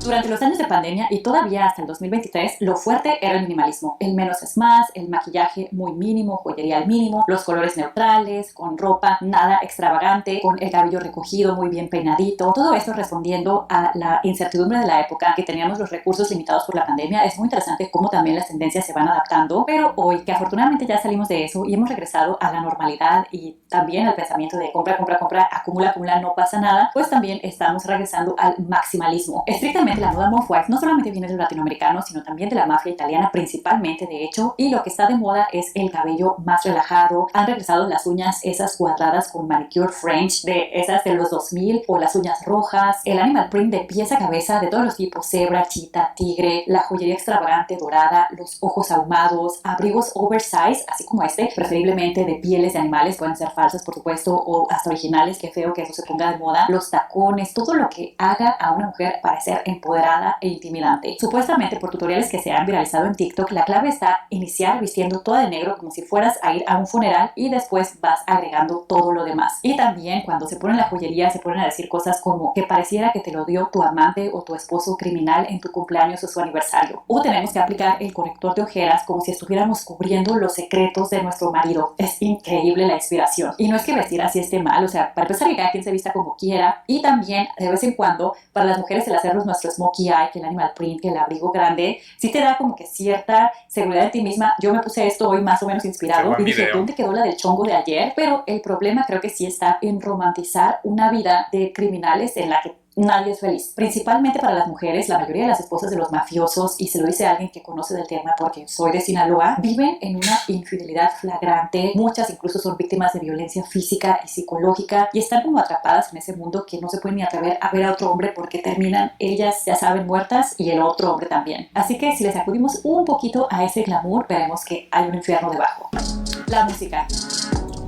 Durante los años de pandemia y todavía hasta el 2023, lo fuerte era el minimalismo. El menos es más, el maquillaje muy mínimo, joyería al mínimo, los colores neutrales, con ropa nada extravagante, con el cabello recogido, muy bien peinadito. Todo esto respondiendo a la incertidumbre de la época, que teníamos los recursos limitados por la pandemia. Es muy interesante cómo también las tendencias se van adaptando. Pero hoy, que afortunadamente ya salimos de eso y hemos regresado a la normalidad y también al pensamiento de compra, compra, compra, acumula, acumula, no pasa nada, pues también estamos regresando al maximalismo. Estrictamente la moda mob wife no solamente viene de los latinoamericanos, sino también de la mafia italiana principalmente, de hecho, y lo que está de moda es el cabello más relajado. Han regresado las uñas esas cuadradas con manicure French, de esas de los 2000, o las uñas rojas, el animal print de pies a cabeza de todos los tipos, cebra, chita, tigre, la joyería extravagante dorada, los ojos ahumados, abrigos oversize, así como este, preferiblemente de pieles de animales, pueden ser falsas por supuesto, o hasta originales. Qué feo que eso se ponga de moda. Los tacones, todo lo que haga a una mujer parecer empoderada e intimidante. Supuestamente por tutoriales que se han viralizado en TikTok, la clave está iniciar vistiendo toda de negro como si fueras a ir a un funeral y después vas agregando todo lo demás. Y también cuando se ponen la joyería se ponen a decir cosas como que pareciera que te lo dio tu amante o tu esposo criminal en tu cumpleaños o su aniversario. O tenemos que aplicar el corrector de ojeras como si estuviéramos cubriendo los secretos de nuestro marido. Es increíble la inspiración. Y no es que vestir así esté mal, o sea, para empezar que cada quien se vista como quiera, y también de vez en cuando para las mujeres el hacernos nuestro smokey eye, que el animal print, que el abrigo grande, sí te da como que cierta seguridad en ti misma. Yo me puse esto hoy más o menos inspirado y dije, ¿dónde quedó la del chongo de ayer? Pero el problema creo que sí está en romantizar una vida de criminales en la que nadie es feliz. Principalmente para las mujeres, la mayoría de las esposas de los mafiosos, y se lo dice alguien que conoce del tema porque soy de Sinaloa, viven en una infidelidad flagrante. Muchas incluso son víctimas de violencia física y psicológica y están como atrapadas en ese mundo que no se pueden ni atrever a ver a otro hombre porque terminan ellas, ya saben, muertas y el otro hombre también. Así que si les acudimos un poquito a ese glamour, veremos que hay un infierno debajo. La música.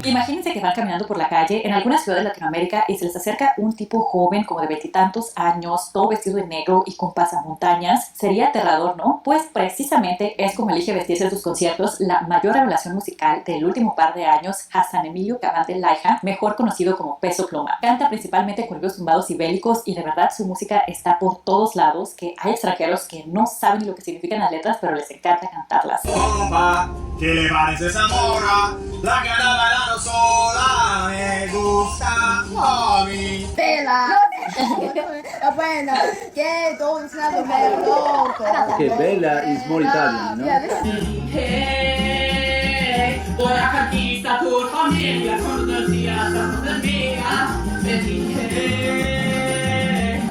Imagínense que van caminando por la calle en alguna ciudad de Latinoamérica y se les acerca un tipo joven como de 20 y tantos años, todo vestido de negro y con pasamontañas. Sería aterrador, ¿no? Pues precisamente es como elige vestirse en sus conciertos la mayor revelación musical del último par de años, Hassan Emilio Cavante Laija, mejor conocido como Peso Pluma. Canta principalmente corridos tumbados y bélicos y de verdad su música está por todos lados, que hay extranjeros que no saben ni lo que significan las letras, pero les encanta cantarlas. Opa, ¿qué le parece esa morra? La que anda bailando sola me gusta a mí. Bella, bueno, che donzado bello. Che bella is more Italian, no? Voy a conquistar tu familia con 2 días de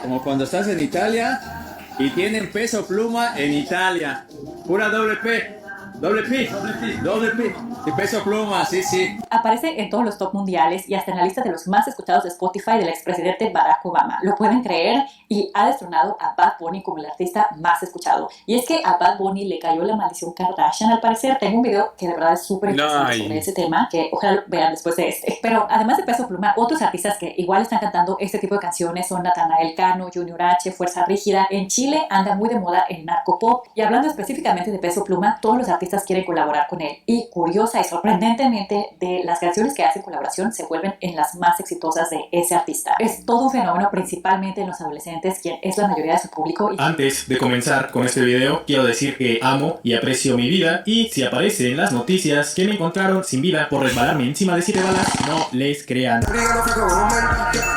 Como cuando estás en Italia y tienen Peso Pluma en Italia. Pura doble P. Doble P. Y Peso Pluma, sí, sí. Aparece en todos los top mundiales y hasta en la lista de los más escuchados de Spotify del expresidente Barack Obama. ¿Lo pueden creer? Y ha destronado a Bad Bunny como el artista más escuchado. Y es que a Bad Bunny le cayó la maldición Kardashian, al parecer. Tengo un video que de verdad es súper interesante sobre ese tema, que ojalá lo vean después de este. Pero además de Peso Pluma, otros artistas que igual están cantando este tipo de canciones son Natanael Cano, Junior H, Fuerza Rígida. En Chile anda muy de moda el narcopop. Y hablando específicamente de Peso Pluma, todos los artistas quieren colaborar con él. Y curiosa y sorprendentemente, de las canciones que hacen colaboración se vuelven en las más exitosas de ese artista. Es todo un fenómeno, principalmente en los adolescentes, quien es la mayoría de su público. Antes de comenzar con este video, quiero decir que amo y aprecio mi vida, y si aparece en las noticias que me encontraron sin vida por resbalarme encima de 7 balas, no les crean.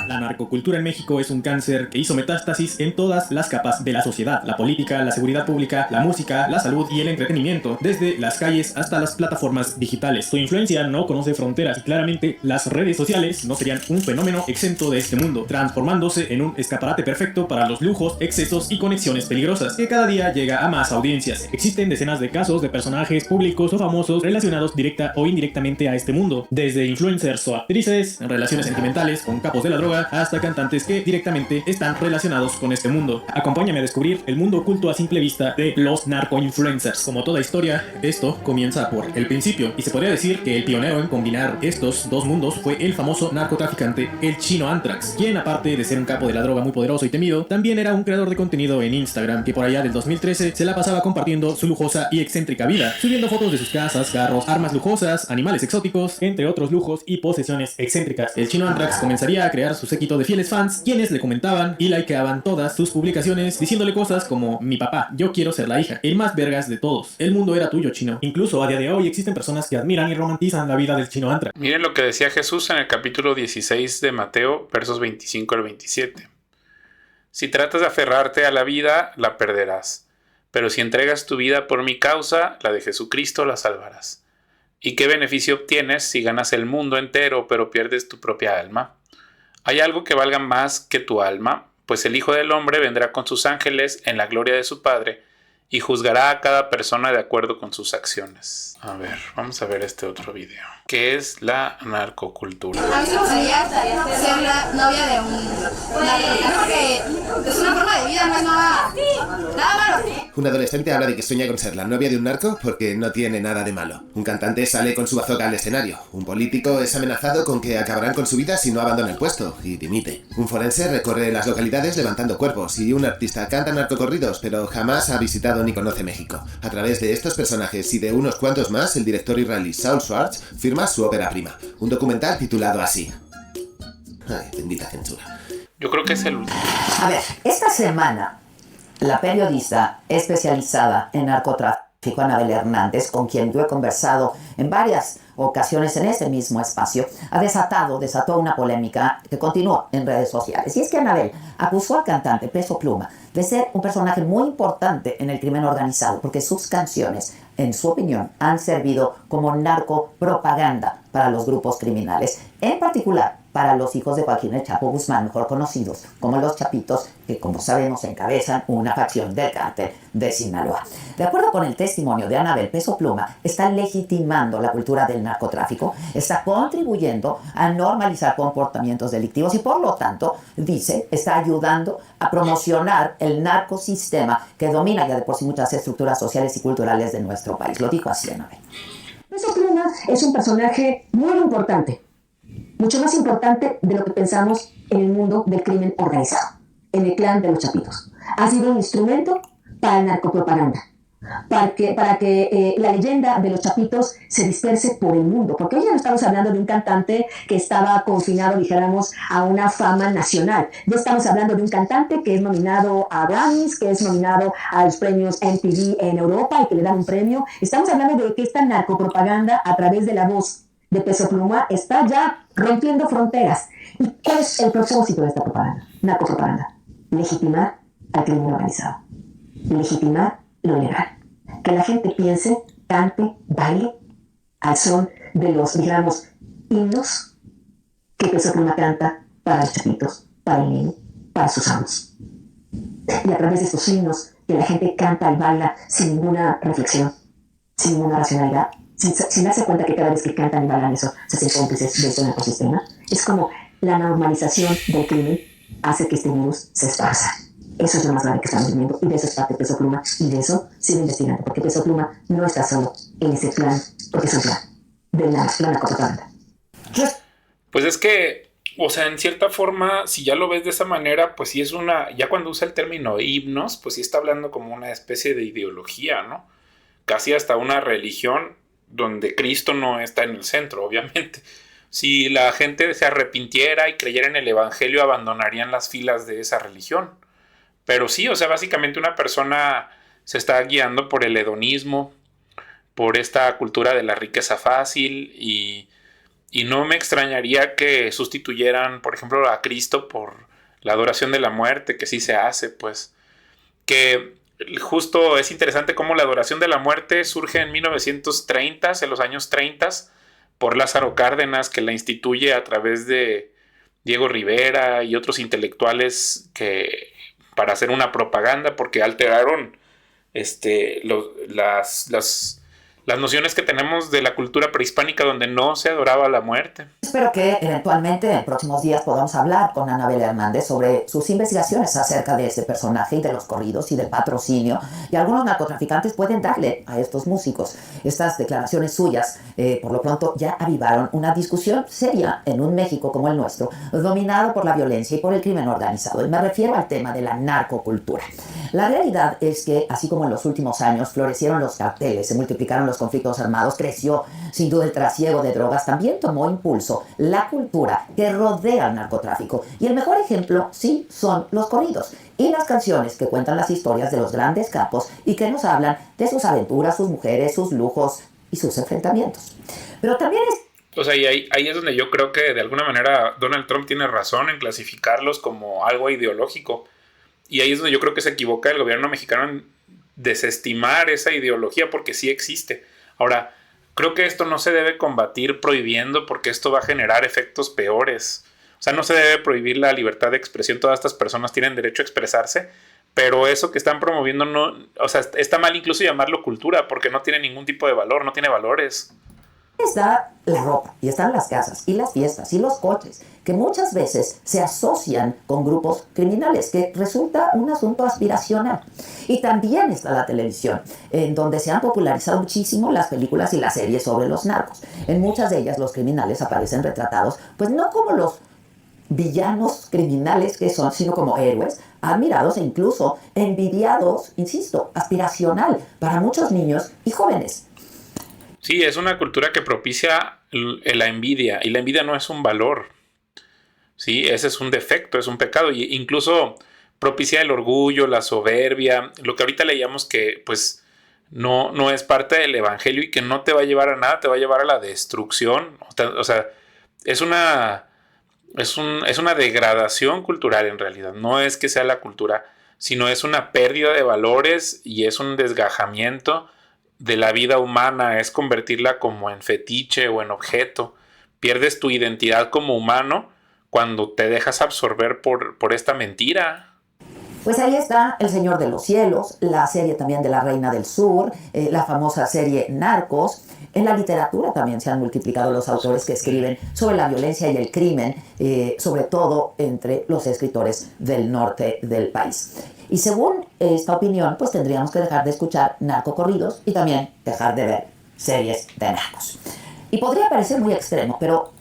La narcocultura en México es un cáncer que hizo metástasis en todas las capas de la sociedad: la política, la seguridad pública, la música, la salud y el entretenimiento, desde las calles hasta las plataformas digitales. Su influencia no conoce fronteras y claramente las redes sociales no serían un fenómeno exento de este mundo, transformándose en un escaparate perfecto para los lujos, excesos y conexiones peligrosas, que cada día llega a más audiencias. Existen decenas de casos de personajes públicos o famosos relacionados directa o indirectamente a este mundo, desde influencers o actrices, relaciones sentimentales con capos de la droga, hasta cantantes que directamente están relacionados con este mundo. Acompáñame a descubrir el mundo oculto a simple vista de los narcoinfluencers. Como toda historia, esto comienza por el principio, y se podría decir que el pionero en combinar estos dos mundos fue el famoso narcotraficante el Chino Anthrax, quien aparte de ser un capo de la droga muy poderoso y temido, también era un creador de contenido en Instagram, que por allá del 2013 se la pasaba compartiendo su lujosa y excéntrica vida, subiendo fotos de sus casas, carros, armas lujosas, animales exóticos, entre otros lujos y posesiones excéntricas. El Chino Anthrax comenzaría a crear su séquito de fieles fans, quienes le comentaban y likeaban todas sus publicaciones, diciéndole cosas como: mi papá, yo quiero ser la hija, el más vergas de todos, el mundo era tuyo, Chino. Incluso a día de hoy existen personas que admiran y romantizan la vida del Chino Anthrax. Miren lo que decía Jesús en el capítulo 16 de Mateo, versos 25 al 27. Si tratas de aferrarte a la vida, la perderás. Pero si entregas tu vida por mi causa, la de Jesucristo, la salvarás. ¿Y qué beneficio obtienes si ganas el mundo entero, pero pierdes tu propia alma? ¿Hay algo que valga más que tu alma? Pues el Hijo del Hombre vendrá con sus ángeles en la gloria de su Padre y juzgará a cada persona de acuerdo con sus acciones. A ver, vamos a ver este otro video. ¿Qué es la narcocultura? A mí me gustaría ser la novia de un narcotraficante porque es una forma de vida, no es nada malo. Un adolescente habla de que sueña con ser la novia de un narco porque no tiene nada de malo. Un cantante sale con su bazooka al escenario. Un político es amenazado con que acabarán con su vida si no abandona el puesto y dimite. Un forense recorre las localidades levantando cuerpos, y un artista canta narcocorridos pero jamás ha visitado ni conoce México. A través de estos personajes y de unos cuantos más, el director israelí Saul Schwartz firma su ópera prima, un documental titulado así. Ay, bendita censura. Yo creo que es el último. A ver, esta semana la periodista especializada en narcotráfico Anabel Hernández, con quien yo he conversado en varias ocasiones en ese mismo espacio, desató una polémica que continuó en redes sociales. Y es que Anabel acusó al cantante Peso Pluma de ser un personaje muy importante en el crimen organizado, porque sus canciones, en su opinión, han servido como narcopropaganda para los grupos criminales. En particular, para los hijos de Joaquín El Chapo Guzmán, mejor conocidos como los Chapitos, que como sabemos encabezan una facción del cártel de Sinaloa. De acuerdo con el testimonio de Anabel Peso Pluma, está legitimando la cultura del narcotráfico, está contribuyendo a normalizar comportamientos delictivos y por lo tanto, dice, está ayudando a promocionar el narcosistema que domina ya de por sí muchas estructuras sociales y culturales de nuestro país. Lo dijo así Anabel. Peso Pluma es un personaje muy importante, mucho más importante de lo que pensamos en el mundo del crimen organizado, en el clan de los Chapitos. Ha sido un instrumento para la narcopropaganda, para que la leyenda de los Chapitos se disperse por el mundo, porque hoy ya no estamos hablando de un cantante que estaba confinado, dijéramos, a una fama nacional. Ya estamos hablando de un cantante que es nominado a Grammys, que es nominado a los premios MTV en Europa y que le dan un premio. Estamos hablando de que esta narcopropaganda a través de la voz de Peso Pluma está ya rompiendo fronteras. ¿Y cuál es el propósito de esta propaganda? Narcopropaganda. Legitimar al crimen organizado. Legitimar lo legal. Que la gente piense, cante, baile al son de los, digamos, himnos que Peso Pluma canta para los Chapitos, para el niño, para sus amos. Y a través de estos himnos que la gente canta y baila sin ninguna reflexión, sin ninguna racionalidad, sin darse cuenta que cada vez que cantan y bailan eso se hacen cómplices de este ecosistema, es como la normalización del crimen hace que este virus se esparza. Eso es lo más grave que estamos viviendo y de eso es parte Peso Pluma y de eso sigo investigando, porque Peso Pluma no está solo en ese plan, porque es un plan de la narcopropaganda. Pues es que, o sea, en cierta forma, si ya lo ves de esa manera, pues sí es ya cuando usa el término himnos, pues sí está hablando como una especie de ideología, ¿no? Casi hasta una religión donde Cristo no está en el centro, obviamente. Si la gente se arrepintiera y creyera en el evangelio, abandonarían las filas de esa religión. Pero sí, o sea, básicamente una persona se está guiando por el hedonismo, por esta cultura de la riqueza fácil y no me extrañaría que sustituyeran, por ejemplo, a Cristo por la adoración de la muerte, que sí se hace, pues. Que justo es interesante cómo la adoración de la muerte surge en 1930, en los años 30, por Lázaro Cárdenas, que la instituye a través de Diego Rivera y otros intelectuales que para hacer una propaganda, porque alteraron las nociones que tenemos de la cultura prehispánica donde no se adoraba la muerte. Espero que eventualmente en próximos días podamos hablar con Anabel Hernández sobre sus investigaciones acerca de ese personaje y de los corridos y del patrocinio. Y algunos narcotraficantes pueden darle a estos músicos. Estas declaraciones suyas, por lo pronto, ya avivaron una discusión seria en un México como el nuestro, dominado por la violencia y por el crimen organizado. Y me refiero al tema de la narcocultura. La realidad es que, así como en los últimos años florecieron los carteles, se multiplicaron los conflictos armados, creció sin duda el trasiego de drogas, también tomó impulso la cultura que rodea al narcotráfico. Y el mejor ejemplo, sí, son los corridos y las canciones que cuentan las historias de los grandes capos y que nos hablan de sus aventuras, sus mujeres, sus lujos y sus enfrentamientos. Pero también es... O sea, y ahí es donde yo creo que de alguna manera Donald Trump tiene razón en clasificarlos como algo ideológico. Y ahí es donde yo creo que se equivoca el gobierno mexicano en desestimar esa ideología, porque sí existe. Ahora, creo que esto no se debe combatir prohibiendo, porque esto va a generar efectos peores. O sea, no se debe prohibir la libertad de expresión. Todas estas personas tienen derecho a expresarse, pero eso que están promoviendo no, o sea, está mal incluso llamarlo cultura, porque no tiene ningún tipo de valor, no tiene valores. Está la ropa, y están las casas, y las fiestas, y los coches, que muchas veces se asocian con grupos criminales, que resulta un asunto aspiracional. Y también está la televisión, en donde se han popularizado muchísimo las películas y las series sobre los narcos. En muchas de ellas los criminales aparecen retratados, pues no como los villanos criminales que son, sino como héroes, admirados e incluso envidiados, insisto, aspiracional para muchos niños y jóvenes. Sí, es una cultura que propicia la envidia, y la envidia no es un valor. Sí, ese es un defecto, es un pecado, y incluso propicia el orgullo, la soberbia, lo que ahorita leíamos que pues no es parte del evangelio y que no te va a llevar a nada, te va a llevar a la destrucción. O sea, es una degradación cultural en realidad. No es que sea la cultura, sino es una pérdida de valores y es un desgajamiento de la vida humana, es convertirla como en fetiche o en objeto. Pierdes tu identidad como humano cuando te dejas absorber por esta mentira. Pues ahí está El Señor de los Cielos, la serie también de La Reina del Sur, la famosa serie Narcos. En la literatura también se han multiplicado los autores que escriben sobre la violencia y el crimen, sobre todo entre los escritores del norte del país. Y según esta opinión, pues tendríamos que dejar de escuchar narcocorridos y también dejar de ver series de narcos. Y podría parecer muy extremo,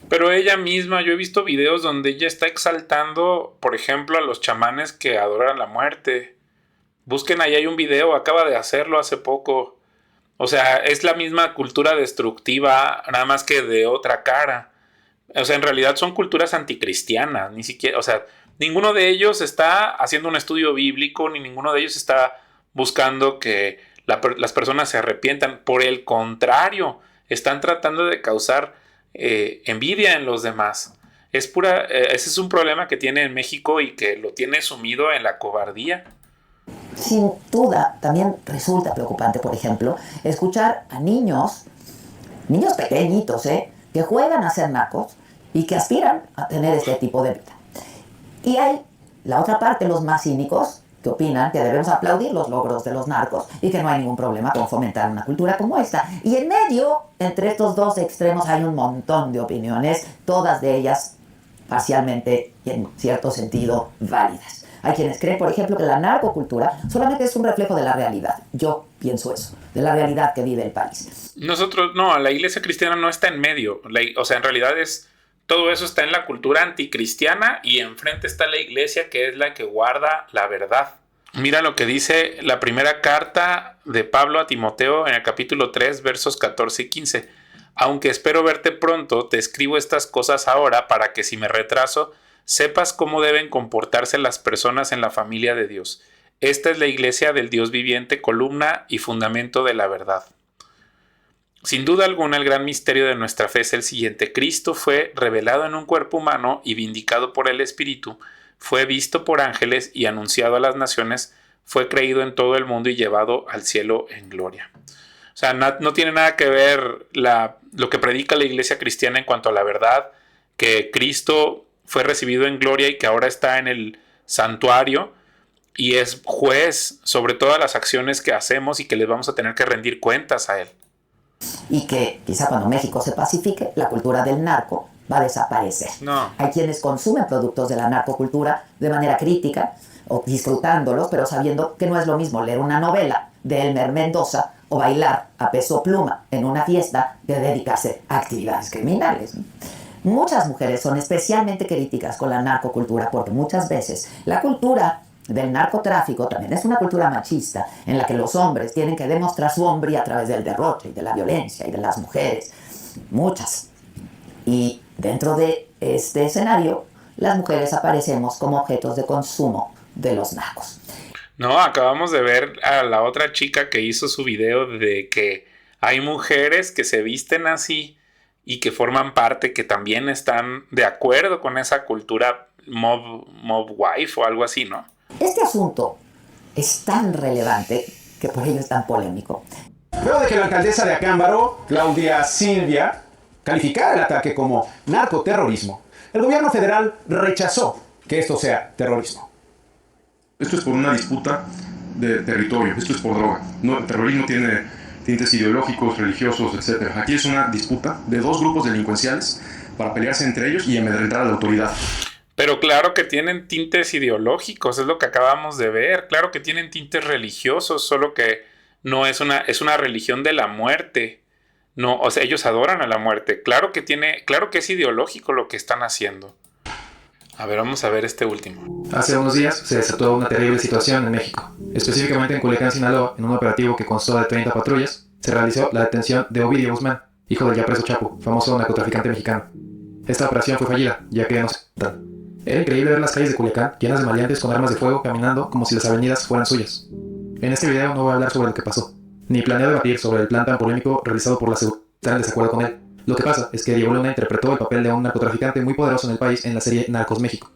Pero ella misma, yo he visto videos donde ella está exaltando, por ejemplo, a los chamanes que adoran la muerte. Busquen, ahí hay un video, acaba de hacerlo hace poco. O sea, es la misma cultura destructiva, nada más que de otra cara. O sea, en realidad son culturas anticristianas, ni siquiera, o sea, ninguno de ellos está haciendo un estudio bíblico, ni ninguno de ellos está buscando que las personas se arrepientan. Por el contrario, están tratando de causar envidia en los demás. Ese es un problema que tiene en México y que lo tiene sumido en la cobardía. sin duda también resulta preocupante, por ejemplo, escuchar a niños pequeñitos, que juegan a ser narcos y que aspiran a tener este tipo de vida. Y hay la otra parte, los más cínicos, que opinan que debemos aplaudir los logros de los narcos y que no hay ningún problema con fomentar una cultura como esta. Y en medio, entre estos dos extremos, hay un montón de opiniones, todas de ellas parcialmente y en cierto sentido válidas. Hay quienes creen, por ejemplo, que la narcocultura solamente es un reflejo de la realidad. Yo pienso eso, de la realidad que vive el país. Nosotros, no, la iglesia cristiana no está en medio. O sea, en realidad todo eso está en la cultura anticristiana y enfrente está la iglesia, que es la que guarda la verdad. Mira lo que dice la primera carta de Pablo a Timoteo en el capítulo 3, versos 14 y 15. Aunque espero verte pronto, te escribo estas cosas ahora para que si me retraso, sepas cómo deben comportarse las personas en la familia de Dios. Esta es la iglesia del Dios viviente, columna y fundamento de la verdad. Sin duda alguna, el gran misterio de nuestra fe es el siguiente. Cristo fue revelado en un cuerpo humano y vindicado por el Espíritu, fue visto por ángeles y anunciado a las naciones, fue creído en todo el mundo y llevado al cielo en gloria. O sea, no tiene nada que ver lo que predica la iglesia cristiana en cuanto a la verdad, que Cristo fue recibido en gloria y que ahora está en el santuario y es juez sobre todas las acciones que hacemos y que les vamos a tener que rendir cuentas a él. Y que quizá cuando México se pacifique, la cultura del narco va a desaparecer. No. Hay quienes consumen productos de la narcocultura de manera crítica o disfrutándolos, pero sabiendo que no es lo mismo leer una novela de Elmer Mendoza o bailar a Peso Pluma en una fiesta que dedicarse a actividades criminales. Muchas mujeres son especialmente críticas con la narcocultura porque muchas veces la cultura del narcotráfico también es una cultura machista en la que los hombres tienen que demostrar su hombría a través del derroche y de la violencia y de las mujeres. Muchas. Y dentro de este escenario, las mujeres aparecemos como objetos de consumo de los narcos. No, acabamos de ver a la otra chica que hizo su video de que hay mujeres que se visten así y que forman parte, que también están de acuerdo con esa cultura mob wife o algo así, ¿no? Este asunto es tan relevante que por ello es tan polémico. Luego de que la alcaldesa de Acámbaro, Claudia Silvia, calificara el ataque como narcoterrorismo, el gobierno federal rechazó que esto sea terrorismo. Esto es por una disputa de territorio, esto es por droga. No, el terrorismo tiene tintes ideológicos, religiosos, etc. Aquí es una disputa de dos grupos delincuenciales para pelearse entre ellos y amedrentar a la autoridad. Pero claro que tienen tintes ideológicos, es lo que acabamos de ver. Claro que tienen tintes religiosos, solo que no es una religión de la muerte. No, o sea, ellos adoran a la muerte. Claro que es ideológico lo que están haciendo. A ver, vamos a ver este último. Hace unos días se desató una terrible situación en México. Específicamente en Culiacán, Sinaloa, en un operativo que constó de 30 patrullas, se realizó la detención de Ovidio Guzmán, hijo del ya preso Chapo, famoso narcotraficante mexicano. Esta operación fue fallida, ya que no se tratan. Era increíble ver las calles de Culiacán llenas de maleantes con armas de fuego caminando como si las avenidas fueran suyas. En este video no voy a hablar sobre lo que pasó, ni planeo debatir sobre el plan tan polémico realizado por la seguridad en desacuerdo con él. Lo que pasa es que Diego Luna interpretó el papel de un narcotraficante muy poderoso en el país en la serie Narcos México.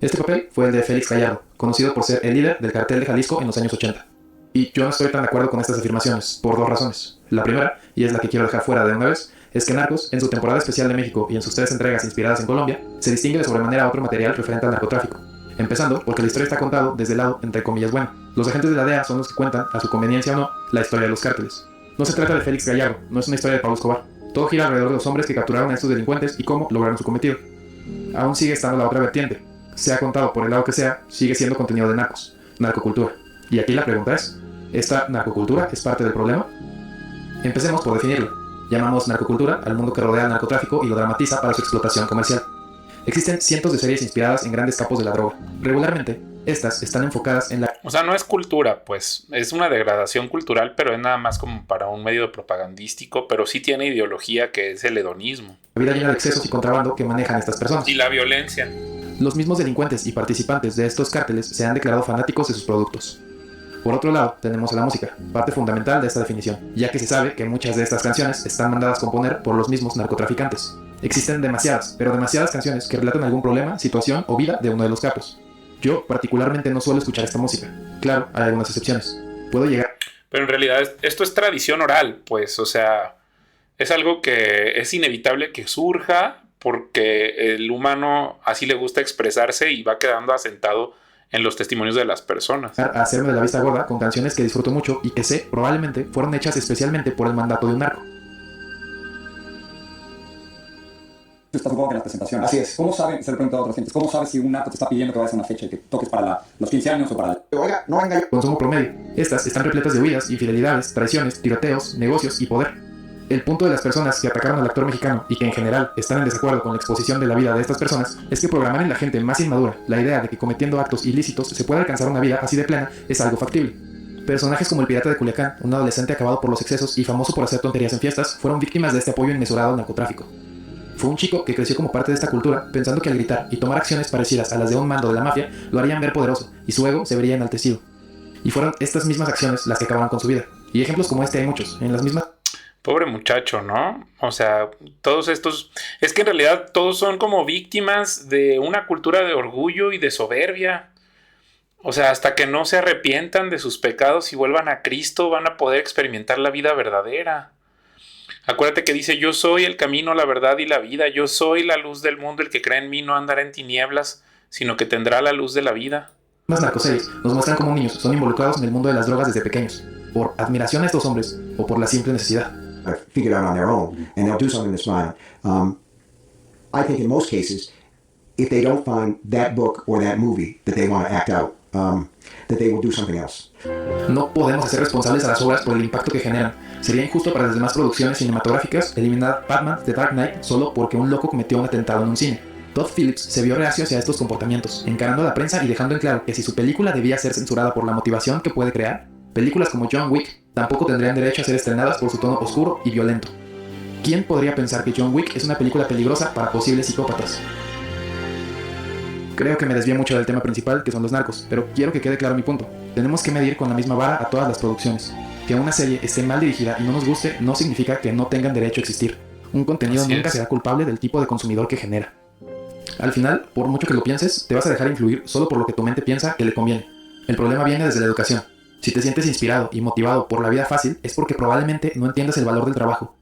Este papel fue el de Félix Gallardo, conocido por ser el líder del cartel de Jalisco en los años 80. Y yo no estoy tan de acuerdo con estas afirmaciones, por dos razones. La primera, y es la que quiero dejar fuera de una vez, es que Narcos, en su temporada especial de México y en sus 3 entregas inspiradas en Colombia, se distingue de sobremanera a otro material referente al narcotráfico. Empezando porque la historia está contada desde el lado, entre comillas, bueno. Los agentes de la DEA son los que cuentan, a su conveniencia o no, la historia de los cárteles. No se trata de Félix Gallardo, no es una historia de Pablo Escobar. Todo gira alrededor de los hombres que capturaron a estos delincuentes y cómo lograron su cometido. Aún sigue estando la otra vertiente. Sea contado por el lado que sea, sigue siendo contenido de narcos, narcocultura. Y aquí la pregunta es, ¿esta narcocultura es parte del problema? Empecemos por definirlo. Llamamos narcocultura al mundo que rodea al narcotráfico y lo dramatiza para su explotación comercial. Existen cientos de series inspiradas en grandes capos de la droga. Regularmente, estas están enfocadas en la... O sea, no es cultura, pues. Es una degradación cultural, pero es nada más como para un medio propagandístico, pero sí tiene ideología que es el hedonismo. La vida llena de excesos y contrabando que manejan estas personas. Y la violencia. Los mismos delincuentes y participantes de estos cárteles se han declarado fanáticos de sus productos. Por otro lado, tenemos a la música, parte fundamental de esta definición, ya que se sabe que muchas de estas canciones están mandadas componer por los mismos narcotraficantes. Existen demasiadas, pero demasiadas canciones que relatan algún problema, situación o vida de uno de los capos. Yo particularmente no suelo escuchar esta música. Claro, hay algunas excepciones. Puedo llegar... Pero en realidad esto es tradición oral, pues, o sea, es algo que es inevitable que surja porque el humano así le gusta expresarse y va quedando asentado en los testimonios de las personas. A hacerme de la vista gorda con canciones que disfruto mucho y que sé probablemente fueron hechas especialmente por el mandato de un narco. Está supongo que en las presentaciones. Así es. ¿Cómo saben, se le pregunta a otras gentes, cómo sabes si un narco te está pidiendo que vayas a una fecha y que toques para los 15 años o para Oiga, no venga yo. Consumo promedio. Estas están repletas de huidas, infidelidades, traiciones, tiroteos, negocios y poder. El punto de las personas que atacaron al actor mexicano y que en general están en desacuerdo con la exposición de la vida de estas personas es que programar en la gente más inmadura la idea de que cometiendo actos ilícitos se puede alcanzar una vida así de plena es algo factible. Personajes como el pirata de Culiacán, un adolescente acabado por los excesos y famoso por hacer tonterías en fiestas, fueron víctimas de este apoyo inmesurado al narcotráfico. Fue un chico que creció como parte de esta cultura pensando que al gritar y tomar acciones parecidas a las de un mando de la mafia lo harían ver poderoso y su ego se vería enaltecido. Y fueron estas mismas acciones las que acabaron con su vida. Y ejemplos como este hay muchos, en las mismas... Pobre muchacho, ¿no? O sea, todos estos... Es que en realidad todos son como víctimas de una cultura de orgullo y de soberbia. O sea, hasta que no se arrepientan de sus pecados y vuelvan a Cristo, van a poder experimentar la vida verdadera. Acuérdate que dice, yo soy el camino, la verdad y la vida. Yo soy la luz del mundo. El que cree en mí no andará en tinieblas, sino que tendrá la luz de la vida. Las narcoseries nos muestran cómo niños son involucrados en el mundo de las drogas desde pequeños, por admiración a estos hombres o por la simple necesidad. Figure it out on their own, and they'll do something that's fine. I think in most cases, if they don't find that book or that movie that they want to act out, that they will do something else. No podemos hacer responsables a las obras por el impacto que generan. Sería injusto para las demás producciones cinematográficas eliminar Batman The Dark Knight solo porque un loco cometió un atentado en un cine. Todd Phillips se vio reacio hacia estos comportamientos, encarando a la prensa y dejando en claro que si su película debía ser censurada por la motivación que puede crear, películas como John Wick tampoco tendrían derecho a ser estrenadas por su tono oscuro y violento. ¿Quién podría pensar que John Wick es una película peligrosa para posibles psicópatas? Creo que me desvié mucho del tema principal, que son los narcos, pero quiero que quede claro mi punto. Tenemos que medir con la misma vara a todas las producciones. Que una serie esté mal dirigida y no nos guste no significa que no tengan derecho a existir. Un contenido nunca será culpable del tipo de consumidor que genera. Al final, por mucho que lo pienses, te vas a dejar influir solo por lo que tu mente piensa que le conviene. El problema viene desde la educación. Si te sientes inspirado y motivado por la vida fácil, es porque probablemente no entiendas el valor del trabajo.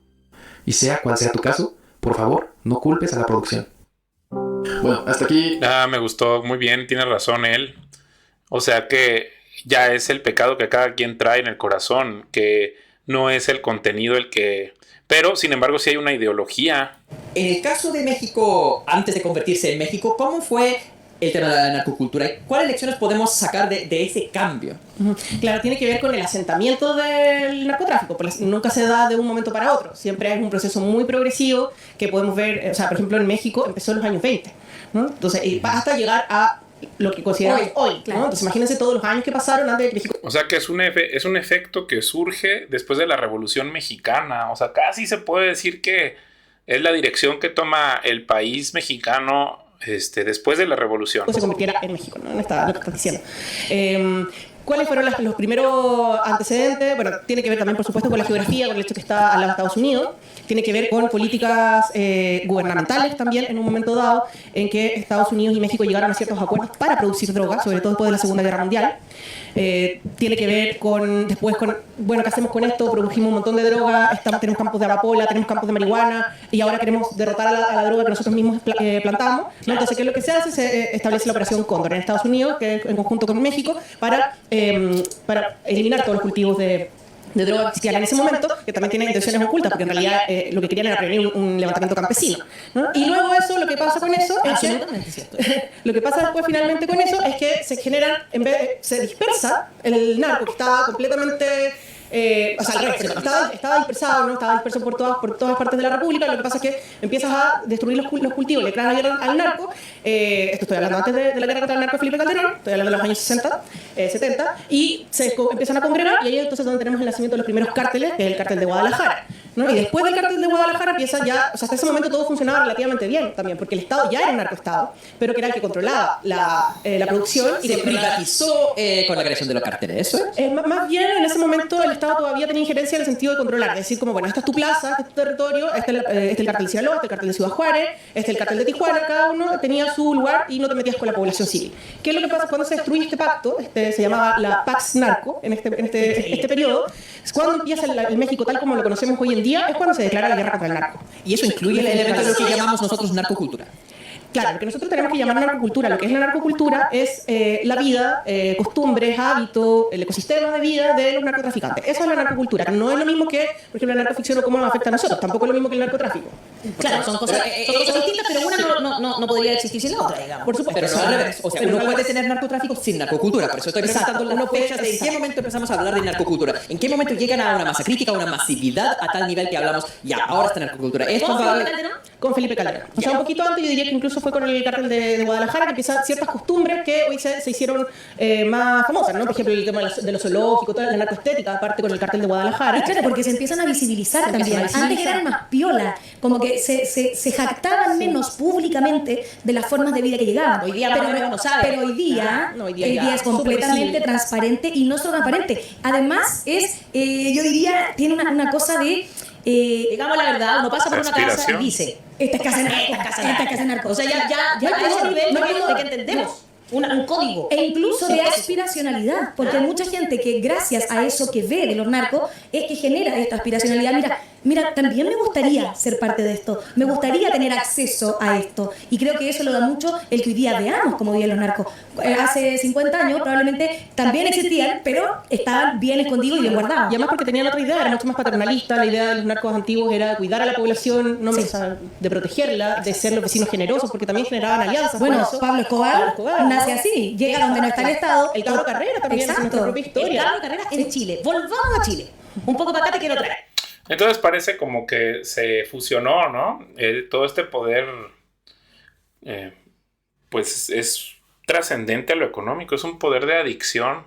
Y sea cual sea tu caso, por favor, no culpes a la producción. Bueno, hasta aquí... me gustó, muy bien, tiene razón él. O sea que ya es el pecado que cada quien trae en el corazón, que no es el contenido el que... Pero, sin embargo, sí hay una ideología. En el caso de México, antes de convertirse en México, ¿cómo fue el tema de la narcocultura? ¿Cuáles lecciones podemos sacar de ese cambio? Claro, tiene que ver con el asentamiento del narcotráfico, porque nunca se da de un momento para otro. Siempre es un proceso muy progresivo que podemos ver, o sea, por ejemplo, en México empezó en los años 20, ¿no? Entonces, hasta llegar a lo que consideramos hoy, claro. ¿No? Entonces, imagínense todos los años que pasaron antes de que México... O sea, que es un efecto que surge después de la Revolución Mexicana. O sea, casi se puede decir que es la dirección que toma el país mexicano después de la Revolución. Se convirtiera en México, ¿no? Lo que estás diciendo. ¿Cuáles fueron los primeros antecedentes? Bueno, tiene que ver también, por supuesto, con la geografía, con el hecho que está al lado de Estados Unidos. Tiene que ver con políticas gubernamentales también, en un momento dado, en que Estados Unidos y México llegaron a ciertos acuerdos para producir drogas, sobre todo después de la Segunda Guerra Mundial. Tiene que ver con, después con, bueno, ¿qué hacemos con esto? Produjimos un montón de droga, tenemos campos de amapola, tenemos campos de marihuana, y ahora queremos derrotar a la droga que nosotros mismos plantamos, ¿no? Entonces, ¿qué es lo que se hace? Se establece la Operación Cóndor en Estados Unidos, que en conjunto con México, para eliminar todos los cultivos de droga que existían en ese momento, que también tienen intenciones ocultas, porque en realidad lo que querían era prevenir un levantamiento campesino, ¿no? Y luego eso, lo que pasa con eso es que lo que pasa después finalmente con eso es que se generan, se dispersa el narco, que estaba completamente al revés, estaba dispersado, ¿no? Estaba disperso por todas partes de la República. Lo que pasa es que empiezas a destruir los cultivos, le creas la guerra al narco. Esto estoy hablando antes de la guerra contra el narco de Felipe Calderón, estoy hablando de los años 60, 70, y se empiezan a congregar, y ahí entonces donde tenemos el nacimiento de los primeros cárteles, que es el cártel de Guadalajara, ¿no? Y después del cártel de Guadalajara empieza ya, o sea, hasta ese momento todo funcionaba relativamente bien también, porque el Estado ya era un narcoestado, pero que era el que controlaba la producción. Y se privatizó con la creación de los cárteles, ¿eso es? Más bien en ese momento el Estado todavía tenía injerencia en el sentido de controlar, es decir, como, bueno, esta es tu plaza, este es tu territorio, este es el cártel de Sinaloa, este es el cártel de Ciudad Juárez, este es el cártel de Tijuana, cada uno tenía su lugar y no te metías con la población civil. ¿Qué es lo que pasa cuando se destruye este pacto? Se llamaba la Pax Narco en este periodo. Cuando empieza el México tal como lo conocemos hoy en día, es cuando se declara la guerra contra el narco. Y eso incluye el elemento de lo que llamamos nosotros narcocultura. Claro, lo que nosotros tenemos que llamar narcocultura, lo que es la narcocultura es la vida, costumbres, hábitos, el ecosistema de vida de los narcotraficantes. Eso es la narcocultura. No es lo mismo que, por ejemplo, la narcoficción o cómo nos afecta a nosotros. Tampoco es lo mismo que el narcotráfico. Claro, son cosas distintas, pero una no podría existir sin la otra, digamos. Por supuesto. Pero al revés. O sea, uno puede tener narcotráfico sin narcocultura. Por eso estoy presentando las fechas de en qué momento empezamos a hablar de narcocultura. En qué momento llegan a una masa crítica, a una masividad a tal nivel que hablamos, ya, ahora está narcocultura. Esto con Felipe Calderón. O sea, un poquito antes, yo diría que incluso fue con el cártel de Guadalajara, que empiezan ciertas costumbres que hoy se hicieron más famosas, ¿no? Por ejemplo, el tema de los zoológicos, toda la narcoestética, aparte con el cártel de Guadalajara. Y claro, porque se empiezan a visibilizar también. Antes eran más piola, como que se jactaban menos públicamente de las formas de vida que llegaban. Hoy día pero hoy día es completamente transparente, y no solo transparente. Además es, yo diría, tiene una cosa de... digamos la verdad, uno pasa por una casa y dice, esta es casa de narco. O sea, ya a ese nivel de que entendemos un código. E incluso de aspiracionalidad, porque hay mucha gente que gracias a eso que ve de los narcos es que genera esta aspiracionalidad. Mira, también me gustaría ser parte de esto, me gustaría tener acceso a esto, y creo que eso lo da mucho el que hoy día veamos como viven los narcos. Hace 50 años probablemente también existían, pero estaban bien escondidos y bien guardados. Y además porque tenían otra idea, era mucho más paternalista. La idea de los narcos antiguos era cuidar a la población, de protegerla, de ser los vecinos generosos, porque también generaban alianzas. Bueno, Pablo Escobar nace así, llega donde no está el Estado. El Cabro Carrera también, es nuestra propia historia. El Cabro Carrera en Chile. Volvamos a Chile. Un poco para acá te quiero traer. Entonces parece como que se fusionó, ¿no? Todo este poder, pues es trascendente a lo económico, es un poder de adicción,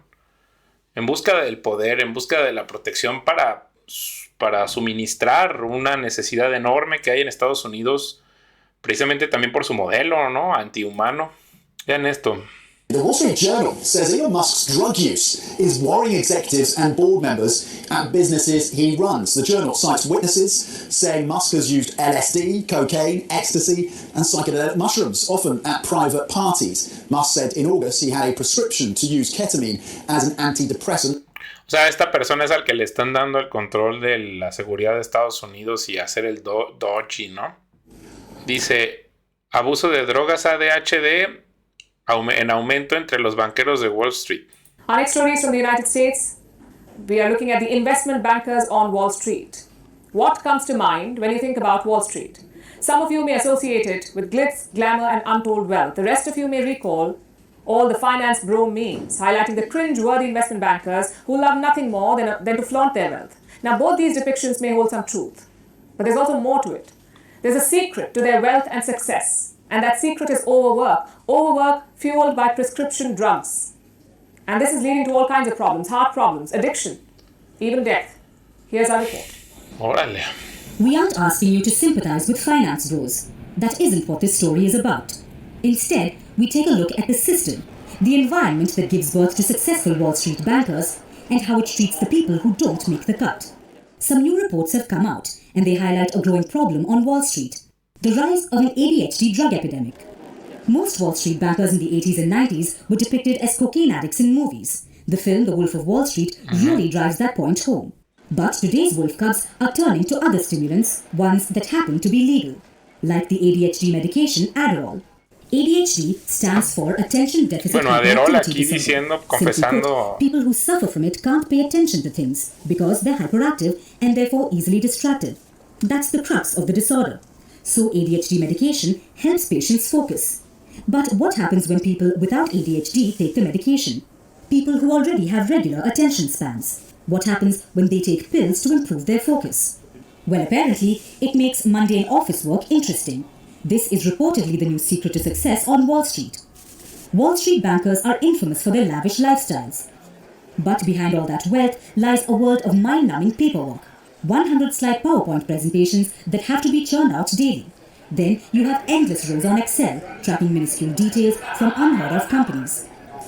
en busca del poder, en busca de la protección para suministrar una necesidad enorme que hay en Estados Unidos, precisamente también por su modelo, ¿no? Antihumano. Vean esto. The Wall Street Journal says Elon Musk's drug use is worrying executives and board members at businesses he runs. The journal cites witnesses saying Musk has used LSD, cocaine, ecstasy, and psychedelic mushrooms, often at private parties. Musk said in August he had a prescription to use ketamine as an antidepressant. O sea, esta persona es al que le están dando el control de la seguridad de Estados Unidos y hacer el dodgy, ¿no? Dice, abuso de drogas ADHD en aumento entre los banqueros de Wall Street. Our next story is from the United States. We are looking at the investment bankers on Wall Street. What comes to mind when you think about Wall Street? Some of you may associate it with glitz, glamour, and untold wealth. The rest of you may recall all the finance bro memes, highlighting the cringe-worthy investment bankers who love nothing more than to flaunt their wealth. Now, both these depictions may hold some truth, but there's also more to it. There's a secret to their wealth and success. And that secret is overwork fueled by prescription drugs. And this is leading to all kinds of problems, heart problems, addiction, even death. Here's our report. Órale. We aren't asking you to sympathize with finance bros. That isn't what this story is about. Instead, we take a look at the system, the environment that gives birth to successful Wall Street bankers, and how it treats the people who don't make the cut. Some new reports have come out, and they highlight a growing problem on Wall Street. The rise of an ADHD drug epidemic. Most Wall Street bankers in the 80s and 90s were depicted as cocaine addicts in movies. The film The Wolf of Wall Street really drives that point home. But today's wolf cubs are turning to other stimulants, ones that happen to be legal, like the ADHD medication Adderall. ADHD stands for Attention Deficit Hyperactivity Disorder. Simply put, people who suffer from it can't pay attention to things because they're hyperactive and therefore easily distracted. That's the crux of the disorder. So ADHD medication helps patients focus. But what happens when people without ADHD take the medication? People who already have regular attention spans. What happens when they take pills to improve their focus? Well, apparently, it makes mundane office work interesting. This is reportedly the new secret to success on Wall Street. Wall Street bankers are infamous for their lavish lifestyles. But behind all that wealth lies a world of mind-numbing paperwork. 100-slide PowerPoint presentations that have to be churned out daily. Then you have endless rows on Excel, tracking minuscule details from unheard-of companies.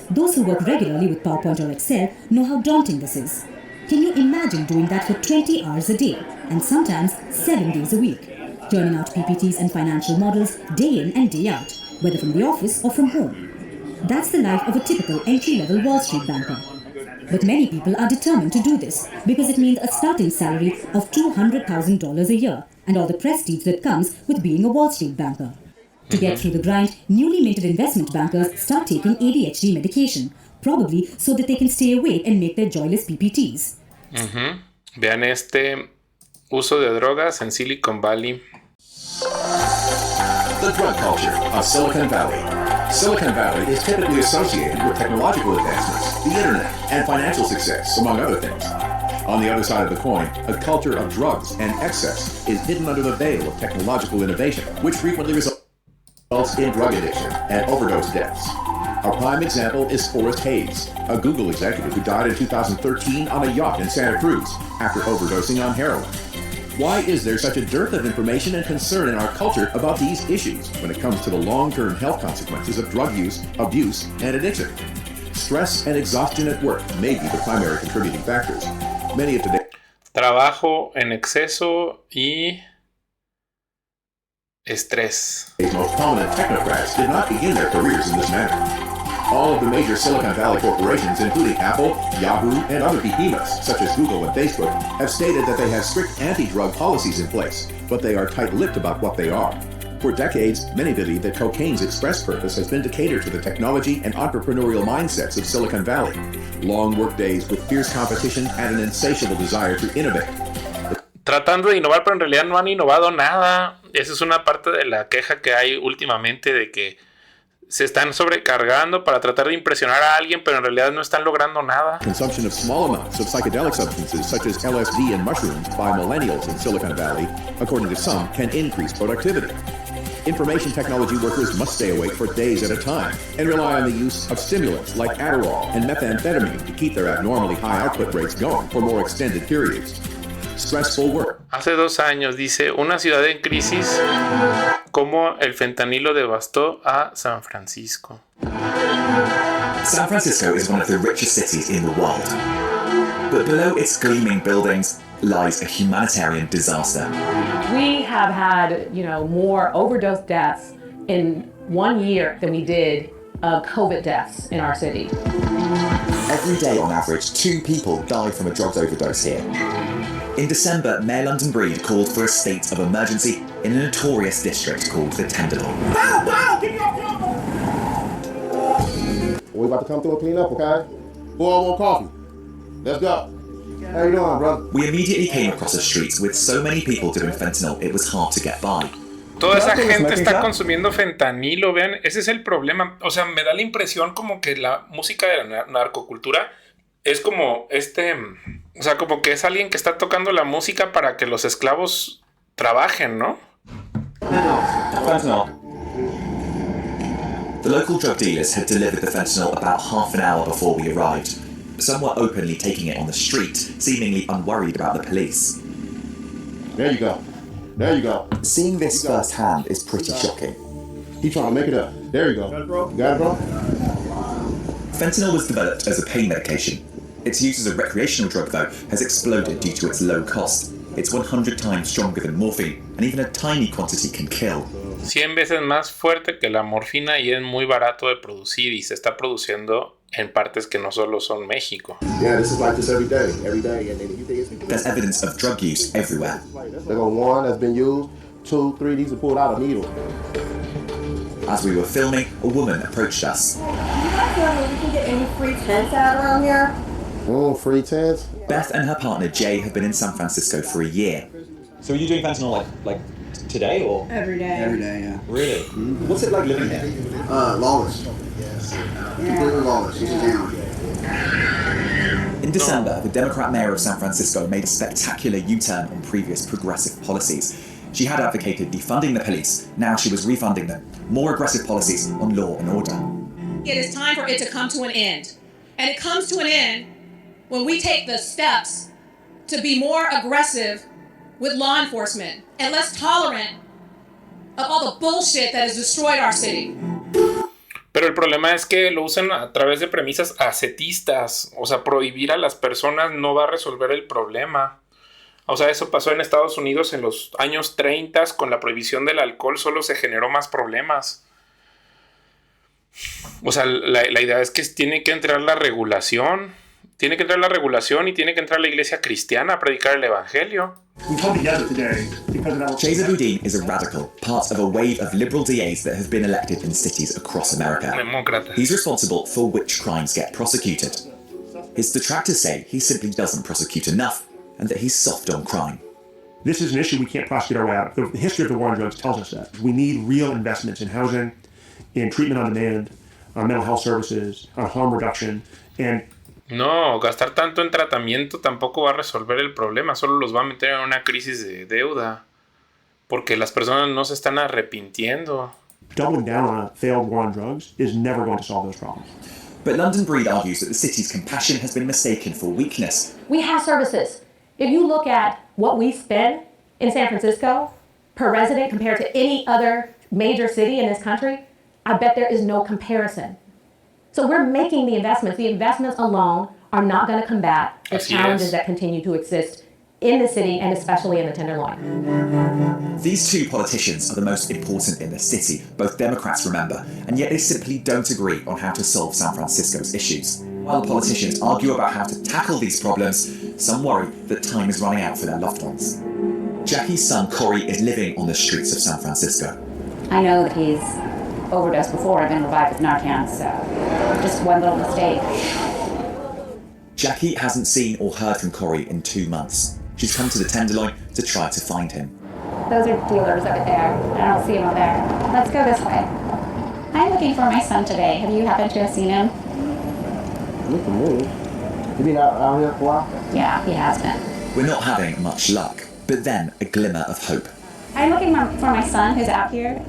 Those who work regularly with PowerPoint or Excel know how daunting this is. Can you imagine doing that for 20 hours a day, and sometimes 7 days a week? Turning out PPTs and financial models day in and day out, whether from the office or from home. That's the life of a typical entry-level Wall Street banker. But many people are determined to do this because it means a starting salary of $200,000 a year and all the prestige that comes with being a Wall Street banker. To get through the grind, newly minted investment bankers start taking ADHD medication, probably so that they can stay awake and make their joyless PPTs. Vean este uso de drogas en Silicon Valley. The drug culture of Silicon Valley. Silicon Valley is typically associated with technological advancements, the internet, and financial success, among other things. On the other side of the coin, a culture of drugs and excess is hidden under the veil of technological innovation, which frequently results in drug addiction and overdose deaths. A prime example is Forrest Hayes, a Google executive who died in 2013 on a yacht in Santa Cruz after overdosing on heroin. Why is there such a dearth of information and concern in our culture about these issues when it comes to the long-term health consequences of drug use, abuse, and addiction? Stress and exhaustion at work may be the primary contributing factors. Many of today's trabajo en exceso y estrés. most prominent technocrats did not begin their careers in this manner. All of the major Silicon Valley corporations, including Apple, Yahoo, and other behemoths such as Google and Facebook, have stated that they have strict anti-drug policies in place, but they are tight-lipped about what they are. For decades, many believe that cocaine's express purpose has been to cater to the technology and entrepreneurial mindsets of Silicon Valley. Long workdays with fierce competition and an insatiable desire to innovate. Tratando de innovar, pero en realidad no han innovado nada. Esa es una parte de la queja que hay últimamente de que se están sobrecargando para tratar de impresionar a alguien, pero en realidad no están logrando nada. Consumption of small amounts of psychedelic substances such as LSD and mushrooms by millennials in Silicon Valley, according to some, can increase productivity. Information technology workers must stay awake for days at a time and rely on the use of stimulants like Adderall and methamphetamine to keep their abnormally high output rates going for more extended periods. Stressful work. Hace 2 años, dice, una ciudad en crisis, como el fentanilo devastó a San Francisco. San Francisco is one of the richest cities in the world, but below its gleaming buildings lies a humanitarian disaster. We have had, more overdose deaths in 1 year than we did of COVID deaths in our city. Every day, on average, 2 people die from a drugs overdose here. In December, Mayor London Breed called for a state of emergency in a notorious district called the Tenderloin. We about to come through and clean up, okay? Who all want coffee? Let's go. How you doing, brother? We immediately came across a street with so many people doing fentanyl, it was hard to get by. Toda esa gente está consumiendo fentanilo, vean, ese es el problema. O sea, me da la impresión como que la música de la narcocultura es como o sea, como que es alguien que está tocando la música para que los esclavos trabajen, ¿no? Fentanyl. The local drug dealers had delivered the fentanyl about half an hour before we arrived. Some were openly taking it on the street, seemingly unworried about the police. There you go. There you go. Seeing this firsthand is pretty shocking. Keep trying to make it up. There you go. Got it, bro? Got it, bro? Fentanyl was developed as a pain medication. Its use as a recreational drug, though, has exploded due to its low cost. It's 100 times stronger than morphine, and even a tiny quantity can kill. 100 veces más fuerte que la morfina y es muy barato de producir y se está produciendo en partes que no solo son México. Yeah, this is like this every day, and then you think it's There's evidence of drug use everywhere. they go one that's been used, 2, 3, these are pulled out of needle. As we were filming, a woman approached us. You guys know we can get any free tents out around here? Free tents? Beth and her partner Jay have been in San Francisco for a year. So are you doing fentanyl like today or? Every day. Every day, yeah. Really? What's it like living here? Lawless. Completely lawless. It's a town. In December, the Democrat mayor of San Francisco made a spectacular U-turn on previous progressive policies. She had advocated defunding the police. Now she was refunding them. More aggressive policies on law and order. It is time for it to come to an end. And it comes to an end when we take the steps to be more aggressive with law enforcement and less tolerant of all the bullshit that has destroyed our city. Pero el problema es que lo usan a través de premisas ascetistas. O sea, prohibir a las personas no va a resolver el problema. O sea, eso pasó en Estados Unidos en los años 30 con la prohibición del alcohol, solo se generó más problemas. O sea, la idea es que tiene que entrar la regulación. Tiene que entrar la regulación y tiene que entrar la iglesia cristiana a predicar el evangelio. Chesa Boudin is a radical, part of a wave of liberal DAs that have been elected in cities across America. Demócrata. He's responsible for which crimes get prosecuted. His detractors say he simply doesn't prosecute enough, and that he's soft on crime. This is an issue we can't prosecute our way out of. The history of the war on drugs tells us that. We need real investments in housing, in treatment on demand, on mental health services, on harm reduction, and no, gastar tanto en tratamiento tampoco va a resolver el problema, solo los va a meter en una crisis de deuda, porque las personas no se están arrepintiendo. Doubling down on a failed war on drugs is never going to solve those problems. But London Breed argues that the city's compassion has been mistaken for weakness. We have services. If you look at what we spend in San Francisco per resident compared to any other major city in this country, I bet there is no comparison. So we're making the investments. The investments alone are not going to combat the challenges that continue to exist in the city and especially in the Tenderloin. These two politicians are the most important in the city, both Democrats remember, and yet they simply don't agree on how to solve San Francisco's issues. While politicians argue about how to tackle these problems, some worry that time is running out for their loved ones. Jackie's son Corey is living on the streets of San Francisco. I know that he's overdosed before and been revived with Narcan, so just one little mistake. Jackie hasn't seen or heard from Corey in 2 months. She's come to the Tenderloin to try to find him. Those are dealers over there. I don't see him over there. Let's go this way. I'm looking for my son today. Have you happened to have seen him? Look at me. You been out here for a while? Yeah, he has been. We're not having much luck, but then a glimmer of hope. I'm looking for my son who's out here.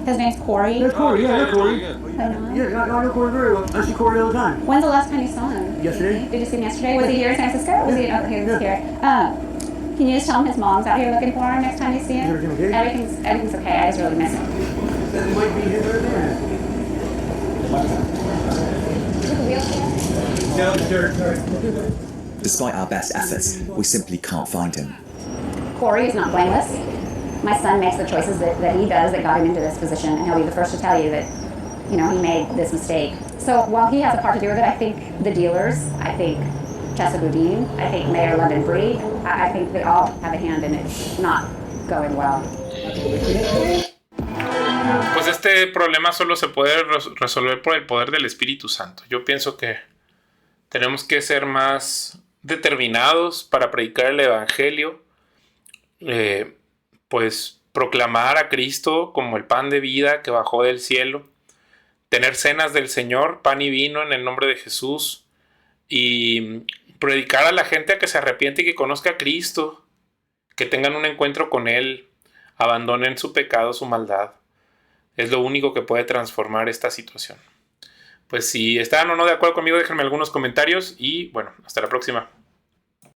His name's Corey. That's Corey, yeah, that's Corey. I know. Yeah, I know Corey very well. I see Corey all the time. When's the last time you saw him? Yesterday. Did you see him yesterday? Was he here in San Francisco? Was he? Okay, he was here. Can you just tell him his mom's out here looking for him next time you see him? Everything okay? Everything's okay. I just really miss him. That might be him right there. Despite our best efforts, we simply can't find him. Corey is not blameless. My son makes the choices that he does that got him into this position, and he'll be the first to tell you that, he made this mistake. So while he has a part to do with it, I think the dealers, I think Chesa Boudin, I think Mayor London Breed, I think they all have a hand in it not going well. Pues este problema solo se puede resolver por el poder del Espíritu Santo. Yo pienso que tenemos que ser más determinados para predicar el evangelio, pues proclamar a Cristo como el pan de vida que bajó del cielo, tener cenas del Señor, pan y vino en el nombre de Jesús, y predicar a la gente a que se arrepiente y que conozca a Cristo, que tengan un encuentro con Él, abandonen su pecado, su maldad. Es lo único que puede transformar esta situación. Pues si están o no de acuerdo conmigo, déjenme algunos comentarios y bueno, hasta la próxima.